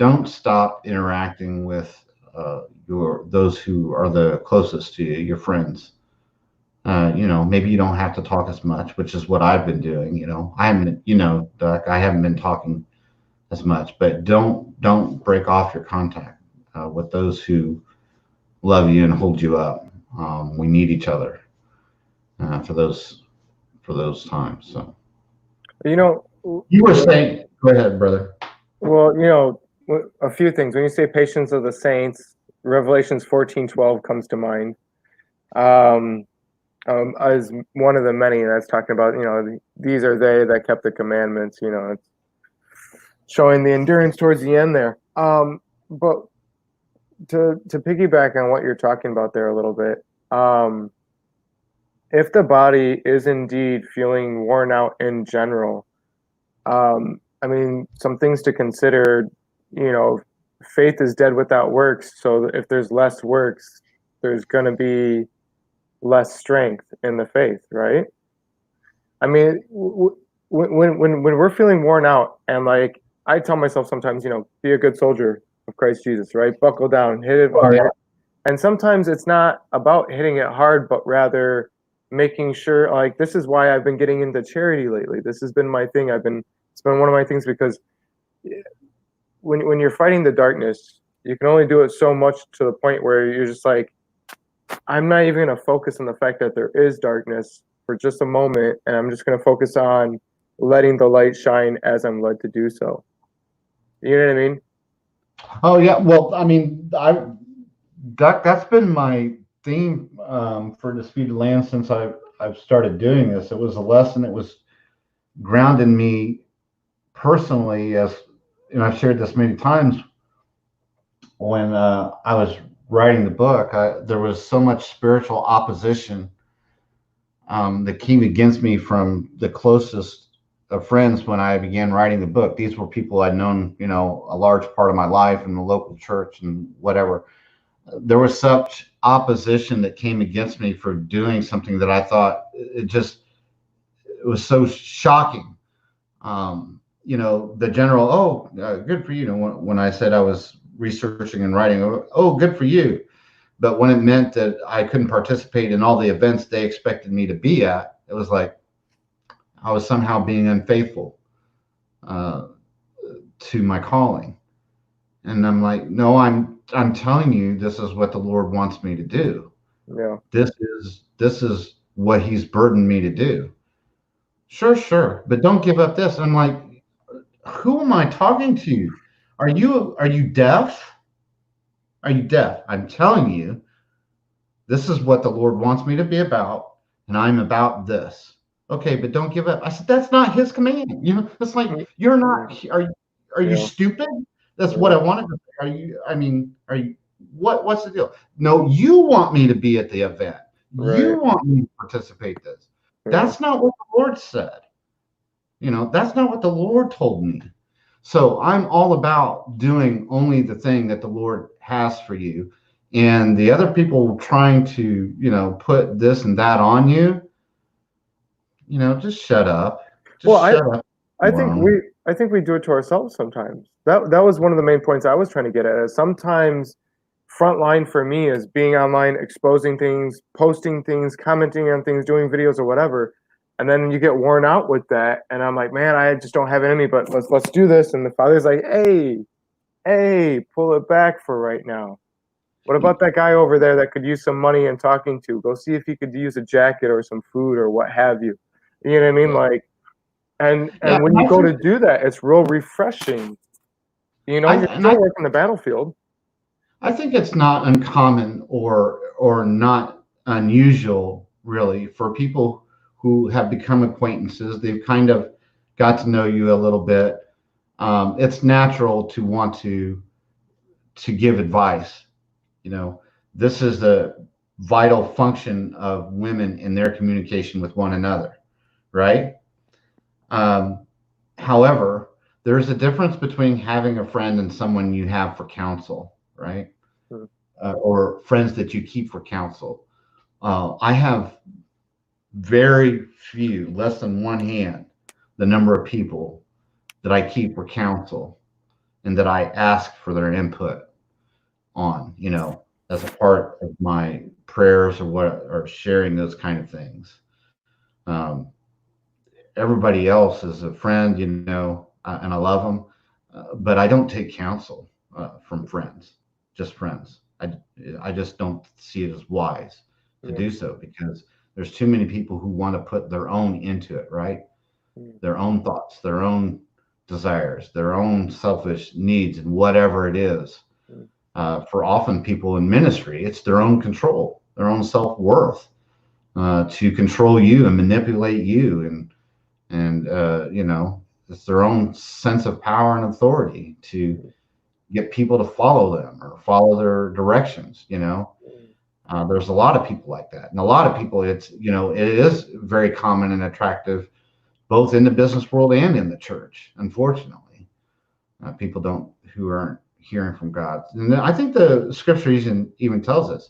don't stop interacting with those who are the closest to you, your friends. Maybe you don't have to talk as much, which is what I've been doing. I haven't, Doc, I haven't been talking as much, but don't break off your contact with those who love you and hold you up. We need each other for those times. So You know, you were saying, go ahead, brother. well, a few things. When you say patience of the saints, Revelations 14:12 comes to mind. As one of the many that's talking about, these are they that kept the commandments. It's showing the endurance towards the end there. But to piggyback on what you're talking about there a little bit, if the body is indeed feeling worn out in general, I mean, some things to consider, faith is dead without works. So if there's less works, there's going to be less strength in the faith, right? I mean, when we're feeling worn out, and like I tell myself sometimes, be a good soldier of Christ Jesus, right? Buckle down, hit it. Oh, yeah. And sometimes it's not about hitting it hard, but rather making sure, like, this is why I've been getting into charity lately. This has been my thing. It's been one of my things, because when you're fighting the darkness, you can only do it so much, to the point where you're just like, I'm not even going to focus on the fact that there is darkness for just a moment, and I'm just going to focus on letting the light shine as I'm led to do so. You know what I mean? Oh yeah. Well, I mean, that's been my theme for Disputed Land since I've started doing this. It was a lesson that was grounded me personally, as I've shared this many times. When I was writing the book, there was so much spiritual opposition that came against me from the closest of friends when I began writing the book. These were people I'd known, a large part of my life in the local church and whatever. There was such opposition that came against me for doing something that I thought it was so shocking. The general, good for you. When I said I was researching and writing, oh, good for you. But when it meant that I couldn't participate in all the events they expected me to be at, it was like I was somehow being unfaithful to my calling. And I'm like, no, I'm telling you, this is what the Lord wants me to do. Yeah. This is what He's burdened me to do. Sure, but don't give up this. I'm like, who am I talking to? Are you deaf? Are you deaf? I'm telling you, this is what the Lord wants me to be about, and I'm about this. Okay, but don't give up. I said, that's not His command. It's like, you're not. Are you stupid? That's what I wanted to say. Are you? What's the deal? No, you want me to be at the event. Right. You want me to participate in this. That's not what the Lord said. That's not what the Lord told me. So I'm all about doing only the thing that the Lord has for you. And the other people trying to, put this and that on you, just shut up. Shut up. I think we do it to ourselves sometimes. That was one of the main points I was trying to get at. Is sometimes frontline for me is being online, exposing things, posting things, commenting on things, doing videos or whatever. And then you get worn out with that, and I'm like, man, I just don't have it in me. But let's do this. And the Father's like, hey, pull it back for right now. What about that guy over there that could use some money and talking to? Go see if he could use a jacket or some food or what have you. You know what I mean? Like, and when you go to do that, it's real refreshing. You're still working the battlefield. I think it's not uncommon or not unusual, really, for people who have become acquaintances. They've kind of got to know you a little bit. It's natural to want to give advice. This is the vital function of women in their communication with one another, right? However, there's a difference between having a friend and someone you have for counsel, right? Or friends that you keep for counsel. I have very few, less than one hand, the number of people that I keep for counsel. and that I ask for their input on, as a part of my prayers or sharing those kind of things. Um, Everybody else is a friend, and I love them, but I don't take counsel from friends, just friends. I just don't see it as wise to Yeah. do so, because there's too many people who want to put their own into it, right? Their own thoughts, their own desires, their own selfish needs, and whatever it is. For often people in ministry, it's their own control, their own self-worth, to control you and manipulate you, and it's their own sense of power and authority to get people to follow them or follow their directions. There's a lot of people like that, and a lot of people, it is very common and attractive both in the business world and in the church. Unfortunately, people who aren't hearing from God. And I think the scripture even tells us,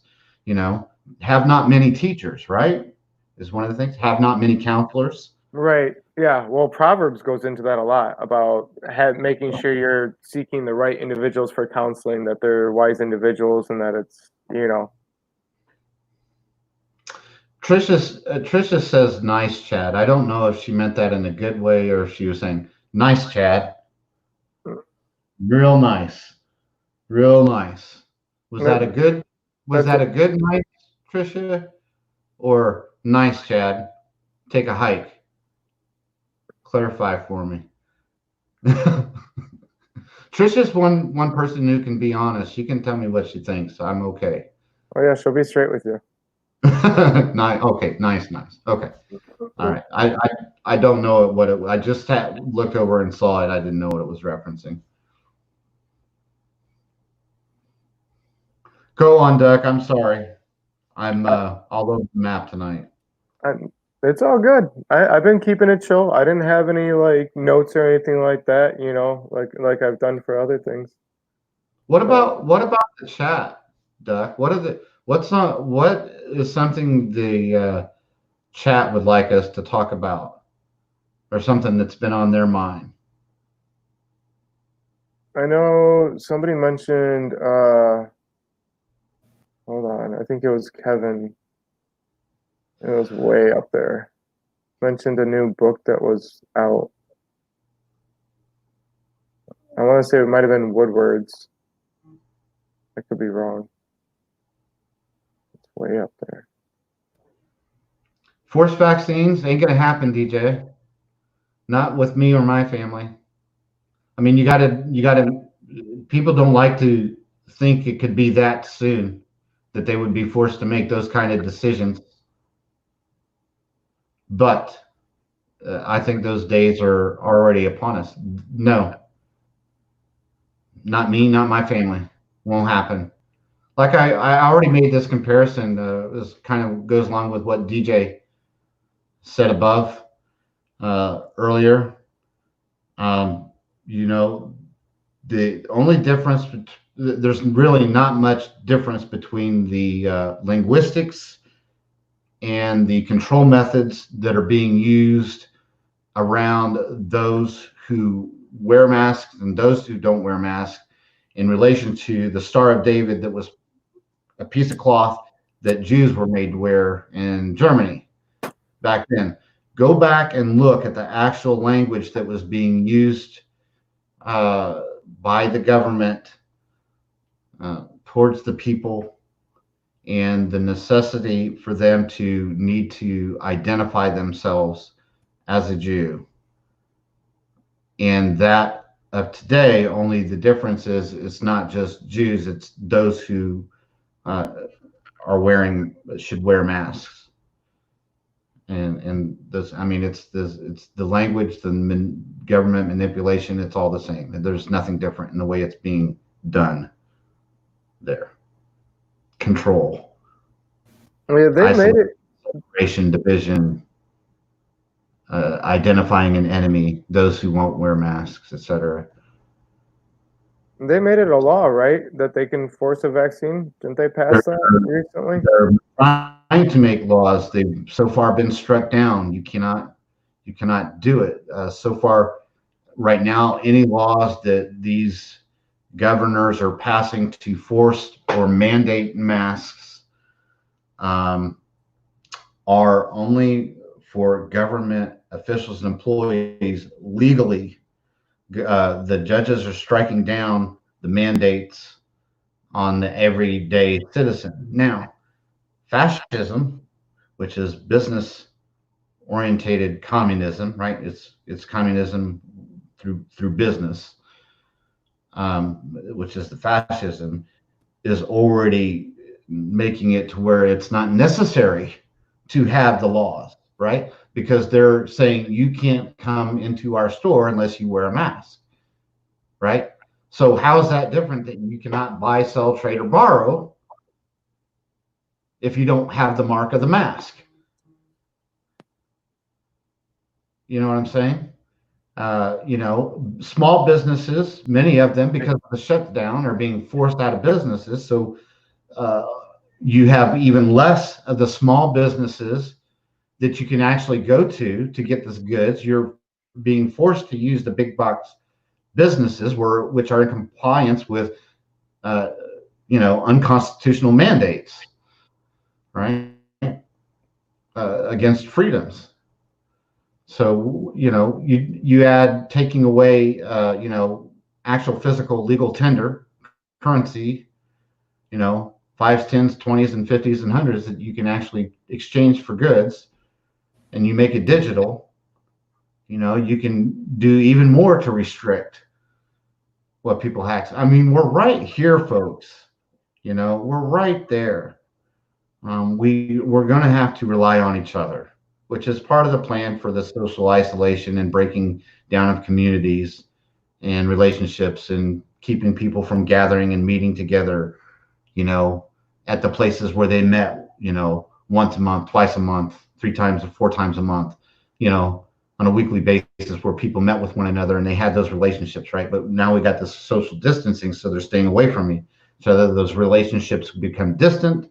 have not many teachers, right? Is one of the things. Have not many counselors. Right. Yeah. Well, Proverbs goes into that a lot about making sure you're seeking the right individuals for counseling, that they're wise individuals, and that it's, Trisha says, "Nice, Chad." I don't know if she meant that in a good way or if she was saying, "Nice, Chad." Real nice. Real nice. Was that a good night, Trisha? Or nice, Chad? Take a hike. Clarify for me. Trisha's one person who can be honest. She can tell me what she thinks. I'm okay. Oh yeah, she'll be straight with you. Nice. Okay. Nice. Okay. All right. I don't know what it. I just looked over and saw it. I didn't know what it was referencing. Go on, Duck. I'm sorry. I'm all over the map tonight. It's all good. I've been keeping it chill. I didn't have any notes or anything like that, like I've done for other things. What about the chat, Duck? What is something the chat would like us to talk about, or something that's been on their mind? I know somebody mentioned hold on, I think it was Kevin. It was way up there. Mentioned a new book that was out. I want to say it might have been Woodward's. I could be wrong. It's way up there. Forced vaccines ain't gonna happen, DJ. Not with me or my family. I mean, you gotta. People don't like to think it could be that soon that they would be forced to make those kind of decisions. But I think those days are already upon us. No, not me, not my family. Won't happen. Like I already made this comparison. This kind of goes along with what DJ said above earlier. The only difference, there's really not much difference between the linguistics and the control methods that are being used around those who wear masks and those who don't wear masks, in relation to the Star of David that was a piece of cloth that Jews were made to wear in Germany back then. Go back and look at the actual language that was being used by the government towards the people, and the necessity for them to need to identify themselves as a Jew. And that of today, only the difference is it's not just Jews, it's those who should wear masks. And this, I mean, it's the language, the government manipulation, it's all the same. There's nothing different in the way it's being done there. Control. Yeah, they made it. Separation, division, identifying an enemy, those who won't wear masks, etc. They made it a law, right? That they can force a vaccine. Didn't they pass that recently? They're trying to make laws. They've so far been struck down. You cannot do it. So far, right now, any laws that these governors are passing to force or mandate masks are only for government officials and employees legally. The judges are striking down the mandates on the everyday citizen. Now, fascism, which is business orientated communism, right? It's communism through business, which is the fascism, is already making it to where it's not necessary to have the laws, right? Because they're saying you can't come into our store unless you wear a mask, right? So how is that different that you cannot buy, sell, trade, or borrow if you don't have the mark of the mask? You know what I'm saying? Small businesses, many of them, because of the shutdown, are being forced out of businesses. So uh, you have even less of the small businesses that you can actually go to get these goods. You're being forced to use the big box businesses, which are in compliance with, unconstitutional mandates, right, against freedoms. So, you add taking away, actual physical legal tender currency, fives, tens, 20s, and 50s and hundreds that you can actually exchange for goods, and you make it digital, you can do even more to restrict what people hack. I mean, we're right here, folks. We're right there. We're going to have to rely on each other, which is part of the plan for the social isolation and breaking down of communities and relationships and keeping people from gathering and meeting together, at the places where they met, once a month, twice a month, 3 times or 4 times a month, on a weekly basis, where people met with one another and they had those relationships, right? But now we got this social distancing, so they're staying away from me. So that those relationships become distant,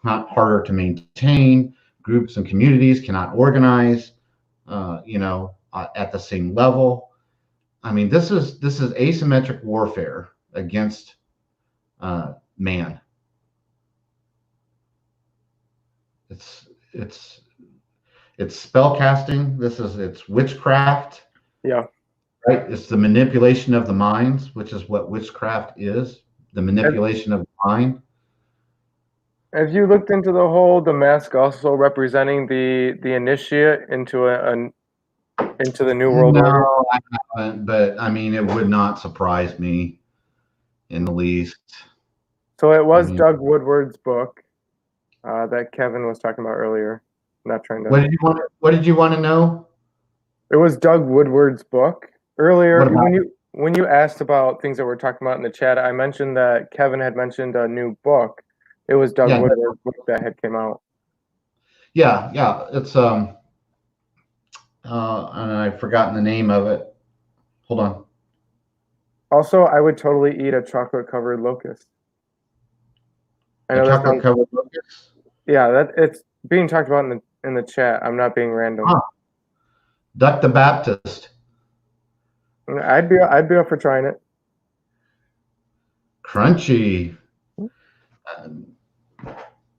not harder to maintain. Groups and communities cannot organize, at the same level. I mean, this is asymmetric warfare against man. It's spell casting. It's witchcraft. Yeah. Right. It's the manipulation of the minds, which is what witchcraft is. The manipulation of the mind. Have you looked into the mask also representing the initiate into into the New World Order? No, I haven't, but I mean, it would not surprise me in the least. So it was Doug Woodward's book that Kevin was talking about earlier. I'm not trying to. What did you want to know? It was Doug Woodward's book earlier. What about? When you asked about things that we're talking about in the chat, I mentioned that Kevin had mentioned a new book. It was Doug Woodward's book that had came out. Yeah. It's and I've forgotten the name of it. Hold on. Also, I would totally eat a chocolate-covered locust. Chocolate-covered locust? Yeah, it's being talked about in the chat. I'm not being random. Huh. Duck the Baptist. I'd be up for trying it. Crunchy.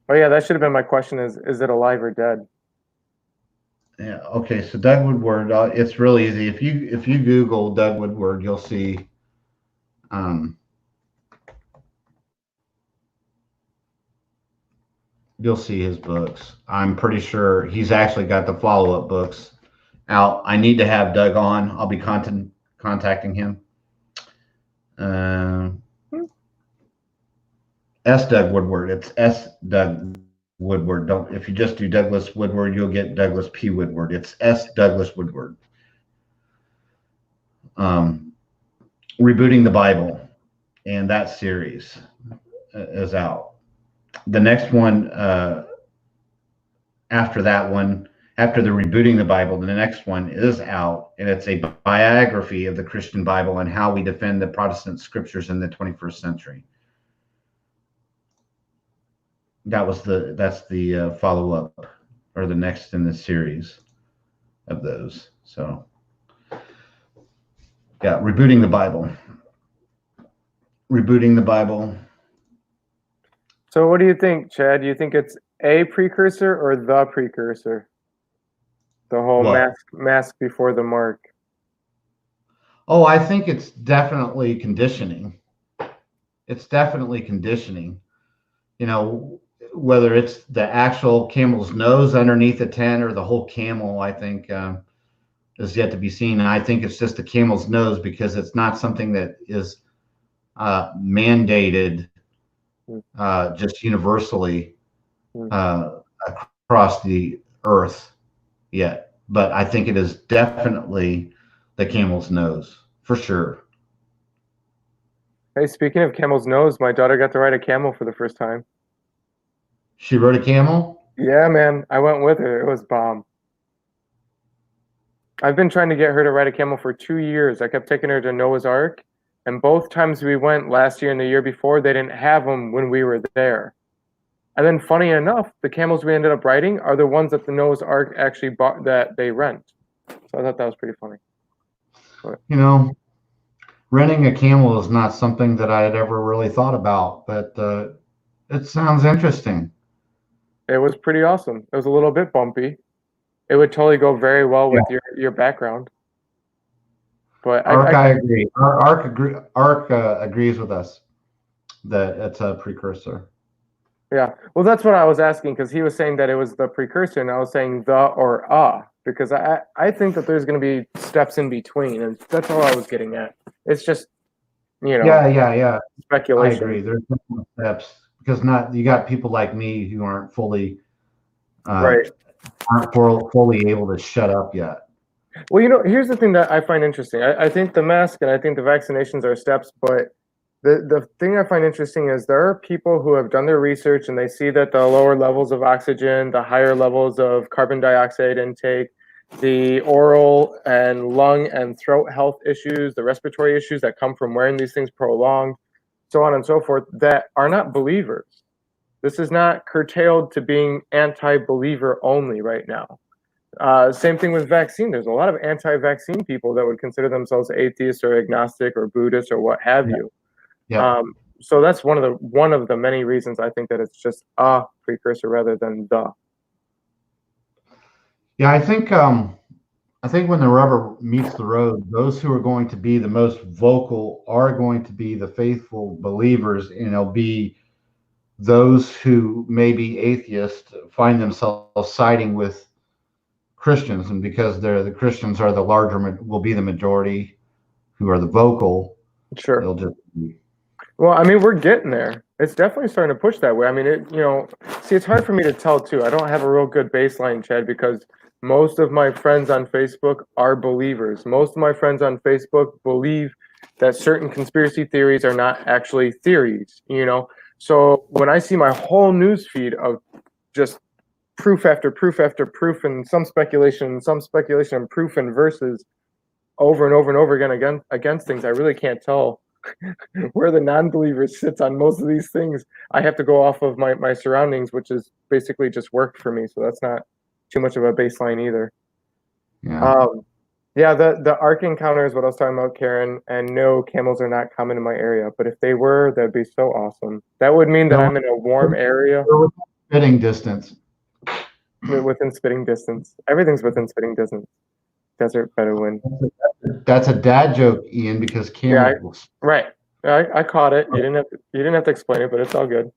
Oh yeah, that should have been my question. Is it alive or dead? Yeah. Okay. So Doug Woodward. It's really easy. If you Google Doug Woodward, you'll see. You'll see his books. I'm pretty sure he's actually got the follow-up books out. I need to have Doug on. I'll be contacting him. S. Doug Woodward. It's S. Doug Woodward. If you just do Douglas Woodward, you'll get Douglas P. Woodward. It's S. Douglas Woodward. Rebooting the Bible, and that series is out. The next one after that one, after the Rebooting the Bible, the next one is out, and it's a biography of the Christian Bible and how we defend the Protestant scriptures in the 21st century. That's the follow-up, or the next in the series of those. So yeah, Rebooting the Bible. rebooting the Bible. So what do you think, Chad? Do you think it's a precursor or the precursor? The whole What? mask before the mark. Oh, I think it's definitely conditioning. It's definitely conditioning. You know, whether it's the actual camel's nose underneath the tent or the whole camel, I think is yet to be seen. And I think it's just the camel's nose because it's not something that is mandated just universally across the earth yet. But I think it is definitely the camel's nose for sure. Hey, speaking of camel's nose, my daughter got to ride a camel for the first time. She rode a camel? Yeah, man. I went with her. It was bomb. I've been trying to get her to ride a camel for 2 years. I kept taking her to Noah's Ark, and both times we went last year and the year before, they didn't have them when we were there. And then, funny enough, the camels we ended up riding are the ones that the Noah's Ark actually bought that they rent. So I thought that was pretty funny. You know, renting a camel is not something that I had ever really thought about, but it sounds interesting. It was pretty awesome. It was a little bit bumpy. It would totally go very well with your background. But I agree. Ark agrees with us that it's a precursor. Yeah. Well, that's what I was asking because he was saying that it was the precursor, and I was saying the or because I think that there's going to be steps in between, and that's all I was getting at. It's just, Yeah. speculation. I agree. There's different steps because you got people like me who aren't fully Right. aren't fully able to shut up yet. Well, here's the thing that I find interesting. I think the mask and I think the vaccinations are steps, but the thing I find interesting is there are people who have done their research and they see that the lower levels of oxygen, the higher levels of carbon dioxide intake, the oral and lung and throat health issues, the respiratory issues that come from wearing these things prolonged, so on and so forth, that are not believers. This is not curtailed to being anti-believer only right now. Same thing with vaccine. There's a lot of anti-vaccine people that would consider themselves atheist or agnostic or Buddhist or what have you. Yeah. So that's one of the many reasons I think that it's just a precursor rather than the. Yeah, I think when the rubber meets the road, those who are going to be the most vocal are going to be the faithful believers, and it'll be those who may be atheists find themselves siding with Christians, and because the Christians are will be the majority who are the vocal. Sure. They'll just be. Well, I mean, we're getting there. It's definitely starting to push that way. I mean, it's hard for me to tell too. I don't have a real good baseline, Chad, because most of my friends on Facebook are believers. Most of my friends on Facebook believe that certain conspiracy theories are not actually theories, So when I see my whole news feed of just proof after proof after proof and some speculation and proof and verses over and over and over again against things, I really can't tell where the non-believer sits on most of these things. I have to go off of my surroundings, which is basically just worked for me. So that's not too much of a baseline either. Yeah. The Ark encounter is what I was talking about, Karen. And no, camels are not common in my area. But if they were, that'd be so awesome. That would mean that I'm in a warm area. Spitting distance. Within spitting distance. Everything's within spitting distance. Desert Bedouin. That's a dad joke, Ian, because camels. Right. I caught it. You didn't have to explain it, but it's all good.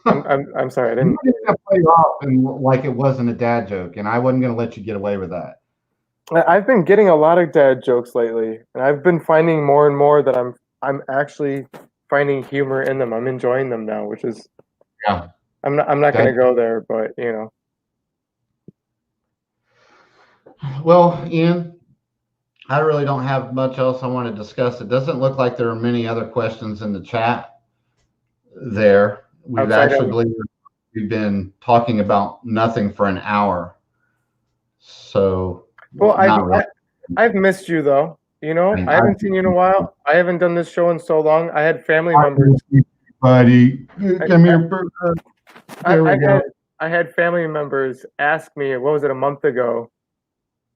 I'm sorry. I didn't. You were gonna play it off and like it wasn't a dad joke, and I wasn't going to let you get away with that. I've been getting a lot of dad jokes lately, and I've been finding more and more that I'm actually finding humor in them. I'm enjoying them now, which is I'm not going to go there, but Well, Ian, I really don't have much else I want to discuss. It doesn't look like there are many other questions in the chat there. We've been talking about nothing for an hour. So, well, I've missed you though. I haven't seen you in a while. I haven't done this show in so long. I had family members. Buddy, come here. I had family members ask me, what was it, a month ago?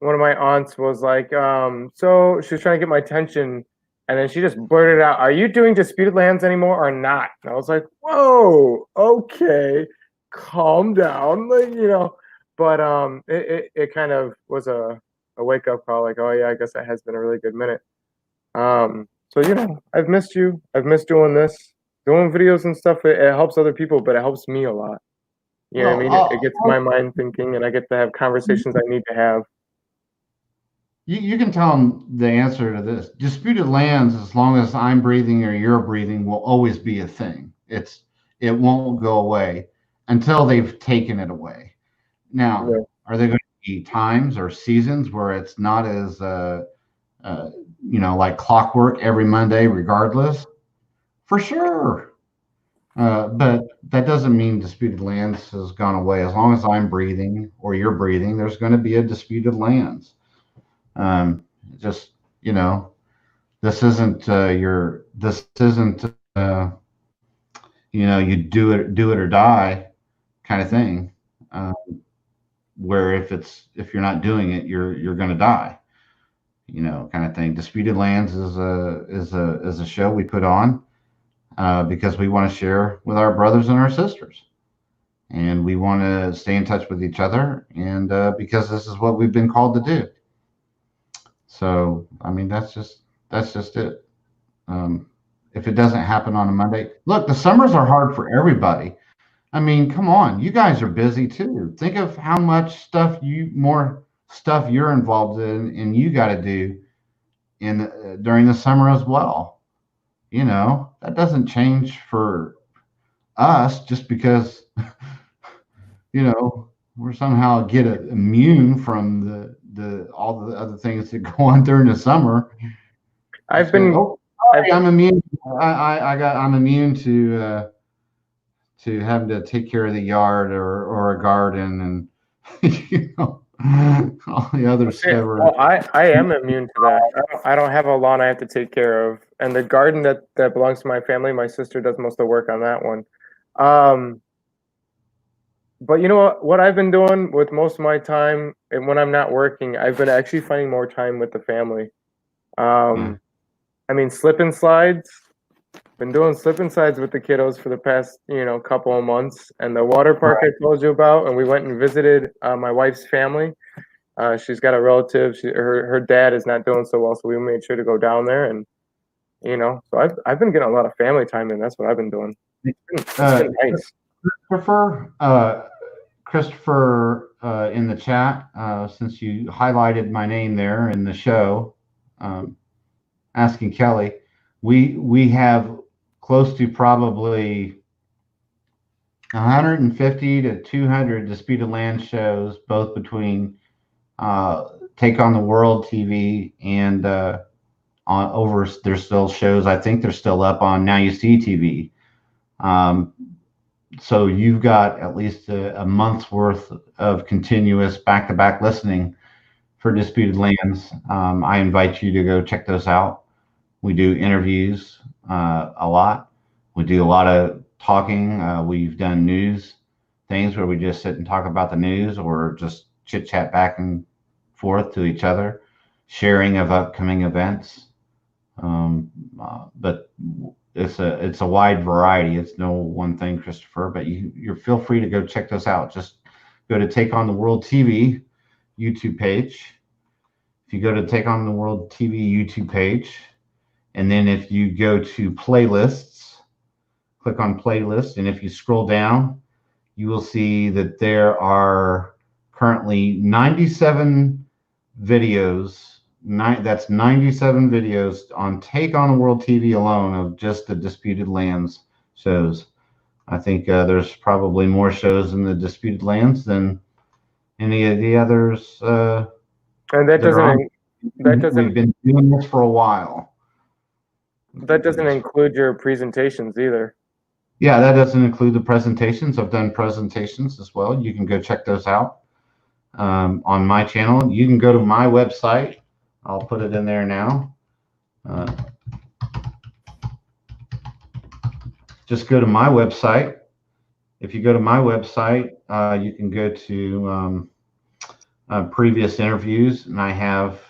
One of my aunts was like, so she was trying to get my attention. And then she just blurted out, "Are you doing Disputed Lands anymore or not?" And I was like, "Whoa, okay, calm down," like, you know. But it kind of was a wake up call, like, oh yeah, I guess that has been a really good minute. So you know, I've missed you. I've missed doing this, doing videos and stuff. It helps other people, but it helps me a lot. You know what I Well, mean? It gets my mind thinking, and I get to have conversations I need to have. you can tell them the answer to this. Disputed lands, as long as I'm breathing or you're breathing, will always be a thing. It won't go away until they've taken it away. Now, Yeah. are there going to be times or seasons where it's not as like clockwork every Monday, regardless? For sure. But that doesn't mean disputed lands has gone away. As long as I'm breathing or you're breathing, there's going to be a disputed lands. Just this isn't this isn't you do it or die kind of thing. Where if you're not doing it, you're going to die. Kind of thing. Disputed lands is a show we put on because we want to share with our brothers and our sisters, and we want to stay in touch with each other, and because this is what we've been called to do. So, I mean, that's just it. If it doesn't happen on a Monday, look, the summers are hard for everybody. I mean, come on, you guys are busy too. Think of how much more stuff you're involved in, and you got to do during the summer as well. That doesn't change for us just because we're somehow immune from the all the other things that go on during the summer. I've been. I'm immune. I'm immune to having to take care of the yard or a garden and all the other stuff. Well, I am immune to that. I don't have a lawn I have to take care of, and the garden that belongs to my family, my sister does most of the work on that one. But you know what I've been doing with most of my time, and when I'm not working, I've been actually finding more time with the family. I mean, slip and slides. Been doing slip and slides with the kiddos for the past, couple of months. And the water park I told you about, and we went and visited my wife's family. She's got a relative. Her dad is not doing so well, so we made sure to go down there. And so I've been getting a lot of family time in. That's what I've been doing. It's been nice. Christopher, in the chat, since you highlighted my name there in the show, asking Kelly, we have close to probably 150 to 200 disputed land shows, both between Take on the World TV and there's still shows. I think they're still up on Now You See TV. So you've got at least a month's worth of continuous back-to-back listening for Disputed Lands. I invite you to go check those out. We do interviews a lot. We do a lot of talking. We've done news things where we just sit and talk about the news or just chit chat back and forth to each other, sharing of upcoming events. But it's a wide variety. It's no one thing, Christopher, but you're feel free to go check those out. Just go to Take on the World TV YouTube page. If you go to Take on the World TV YouTube page, and then if you go to playlists, click on playlists, and if you scroll down, you will see that there are currently 97 videos. That's 97 videos on Take on the World TV alone of just the Disputed Lands shows. I think there's probably more shows in the Disputed Lands than any of the others. And that doesn't. We've been doing this for a while. That doesn't include your presentations either. Yeah, that doesn't include the presentations. I've done presentations as well. You can go check those out on my channel. You can go to my website. I'll put it in there now. Just go to my website. If you go to my website, you can go to previous interviews, and I have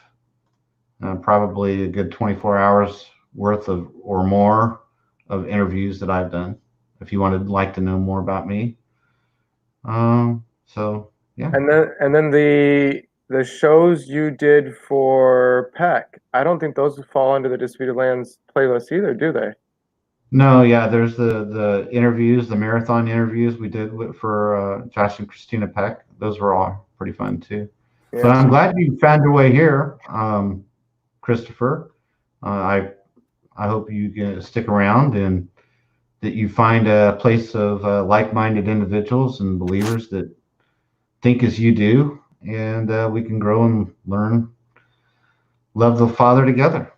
probably a good 24 hours worth of or more of interviews that I've done. If you would like to know more about me, so yeah. And then the shows you did for Peck, I don't think those fall under the Disputed Lands playlist either, do they? No, yeah, there's the interviews, the marathon interviews we did for Josh and Christina Peck. Those were all pretty fun too. But Yeah. I'm glad you found your way here, Christopher. I hope you can stick around and that you find a place of like-minded individuals and believers that think as you do, and we can grow and learn, love the Father together.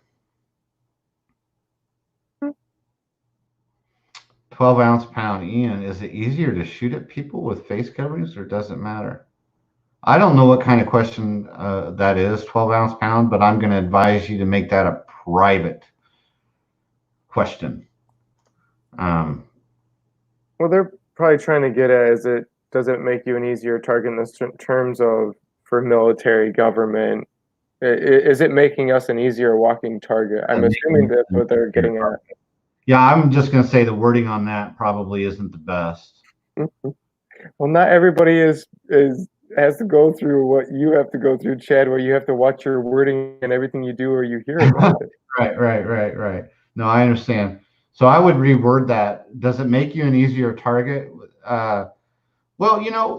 12-ounce pound. Ian, is it easier to shoot at people with face coverings or does it matter? I don't know what kind of question that is, 12-ounce pound, but I'm going to advise you to make that a private question. Well, they're probably trying to get at does it make you an easier target in the terms of for military government? Is it making us an easier walking target? I'm assuming that's what they're getting at. Yeah, I'm just going to say the wording on that probably isn't the best. Well, not everybody has to go through what you have to go through, Chad, where you have to watch your wording and everything you do or you hear about it. Right. No, I understand. So I would reword that. Does it make you an easier target? Well,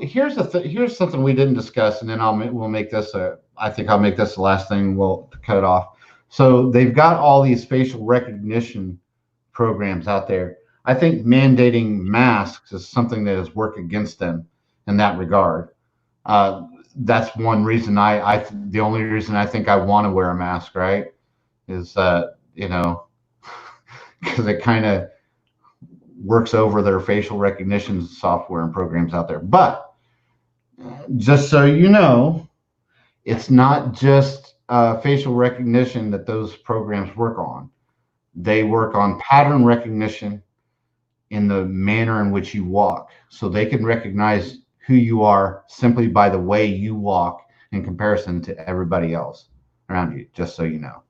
here's here's something we didn't discuss, and then we'll make this I think I'll make this the last thing we'll cut it off. So they've got all these facial recognition programs out there. I think mandating masks is something that has worked against them in that regard. That's one reason the only reason I think I want to wear a mask, right, is because it kind of works over their facial recognition software and programs out there. But just so you know, it's not just facial recognition that those programs work on. They work on pattern recognition in the manner in which you walk. So they can recognize who you are simply by the way you walk in comparison to everybody else around you, just so you know.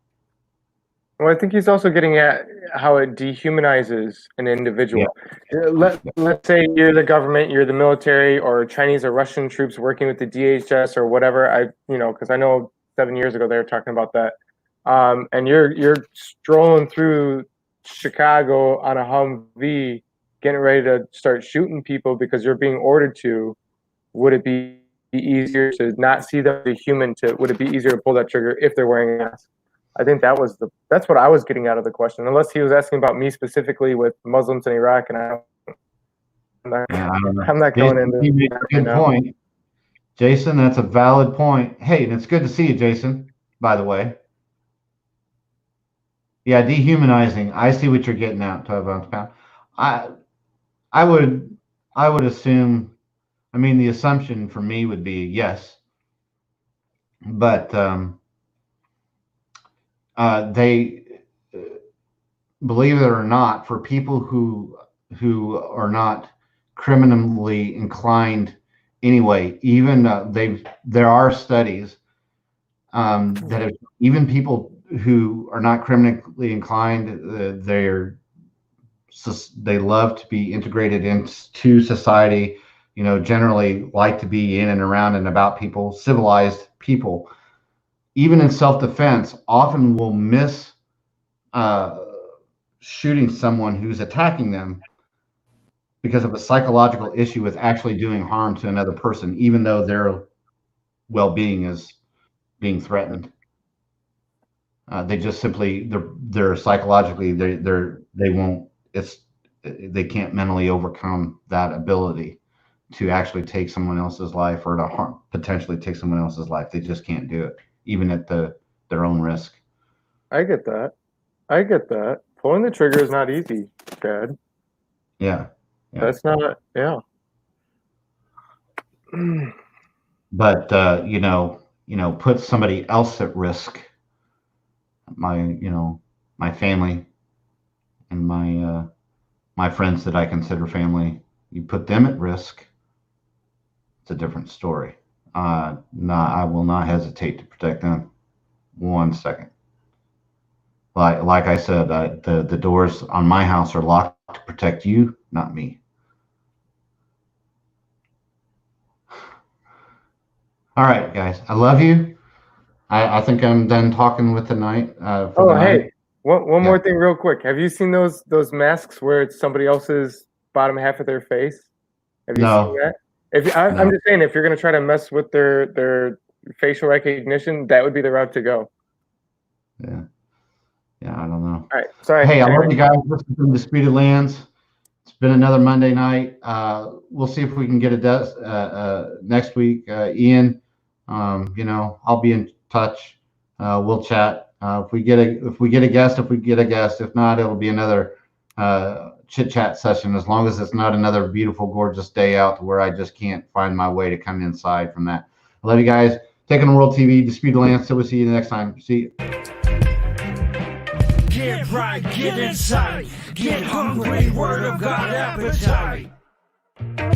Well, I think he's also getting at how it dehumanizes an individual. Yeah. Let's say you're the government, you're the military, or Chinese or Russian troops working with the DHS or whatever. Because I know 7 years ago they were talking about that. And you're strolling through Chicago on a Humvee, getting ready to start shooting people because you're being ordered to. Would it be easier to not see them as a human? Would it be easier to pull that trigger if they're wearing a mask? I think that's what I was getting out of the question. Unless he was asking about me specifically with Muslims in Iraq, and I'm not going into. You make a good point, Jason. That's a valid point. Hey, and it's good to see you, Jason. By the way, yeah, dehumanizing. I see what you're getting at. 12-ounce pound. I would assume. I mean, the assumption for me would be yes, but they, believe it or not, for people who are not criminally inclined anyway, even there are studies that have, even people who are not criminally inclined, they love to be integrated into society. Generally like to be in and around and about people, civilized people. Even in self-defense, often will miss shooting someone who's attacking them because of a psychological issue with actually doing harm to another person, even though their well-being is being threatened. They just simply they're psychologically they can't mentally overcome that ability to actually take someone else's life or to potentially take someone else's life. They just can't do it, even at their own risk. I get that. Pulling the trigger is not easy, Chad. Yeah. That's not. Yeah. But put somebody else at risk. My family and my friends that I consider family. You put them at risk. It's a different story. I will not hesitate to protect them. 1 second. like I said, the doors on my house are locked to protect you, not me. All right, guys, I love you. I think I'm done talking with the night. For the night. Hey, one more thing, real quick. Have you seen those masks where it's somebody else's bottom half of their face? Have you seen that? I'm just saying, if you're gonna try to mess with their facial recognition, that would be the route to go. Yeah, I don't know. All right, sorry. Hey, I love you guys. This has been Disputed Lands. It's been another Monday night. We'll see if we can get a next week. Ian, I'll be in touch. We'll chat. If we get a guest, if not, it'll be another chit chat session. As long as it's not another beautiful, gorgeous day out to where I just can't find my way to come inside from that. I love you guys. Taking on World TV, Disputed Lands. So we'll see you the next time. See you. Get right, get inside, get hungry, word of God appetite.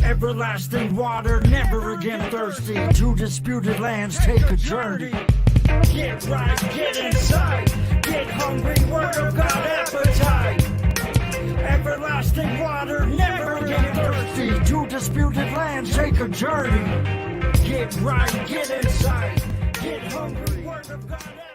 Everlasting water, never again thirsty. To disputed lands, take a journey. Get right, get inside, get hungry, word of God appetite. Everlasting water, never again thirsty. To disputed lands, take a journey. Get right, get inside, get hungry, word of God appetite.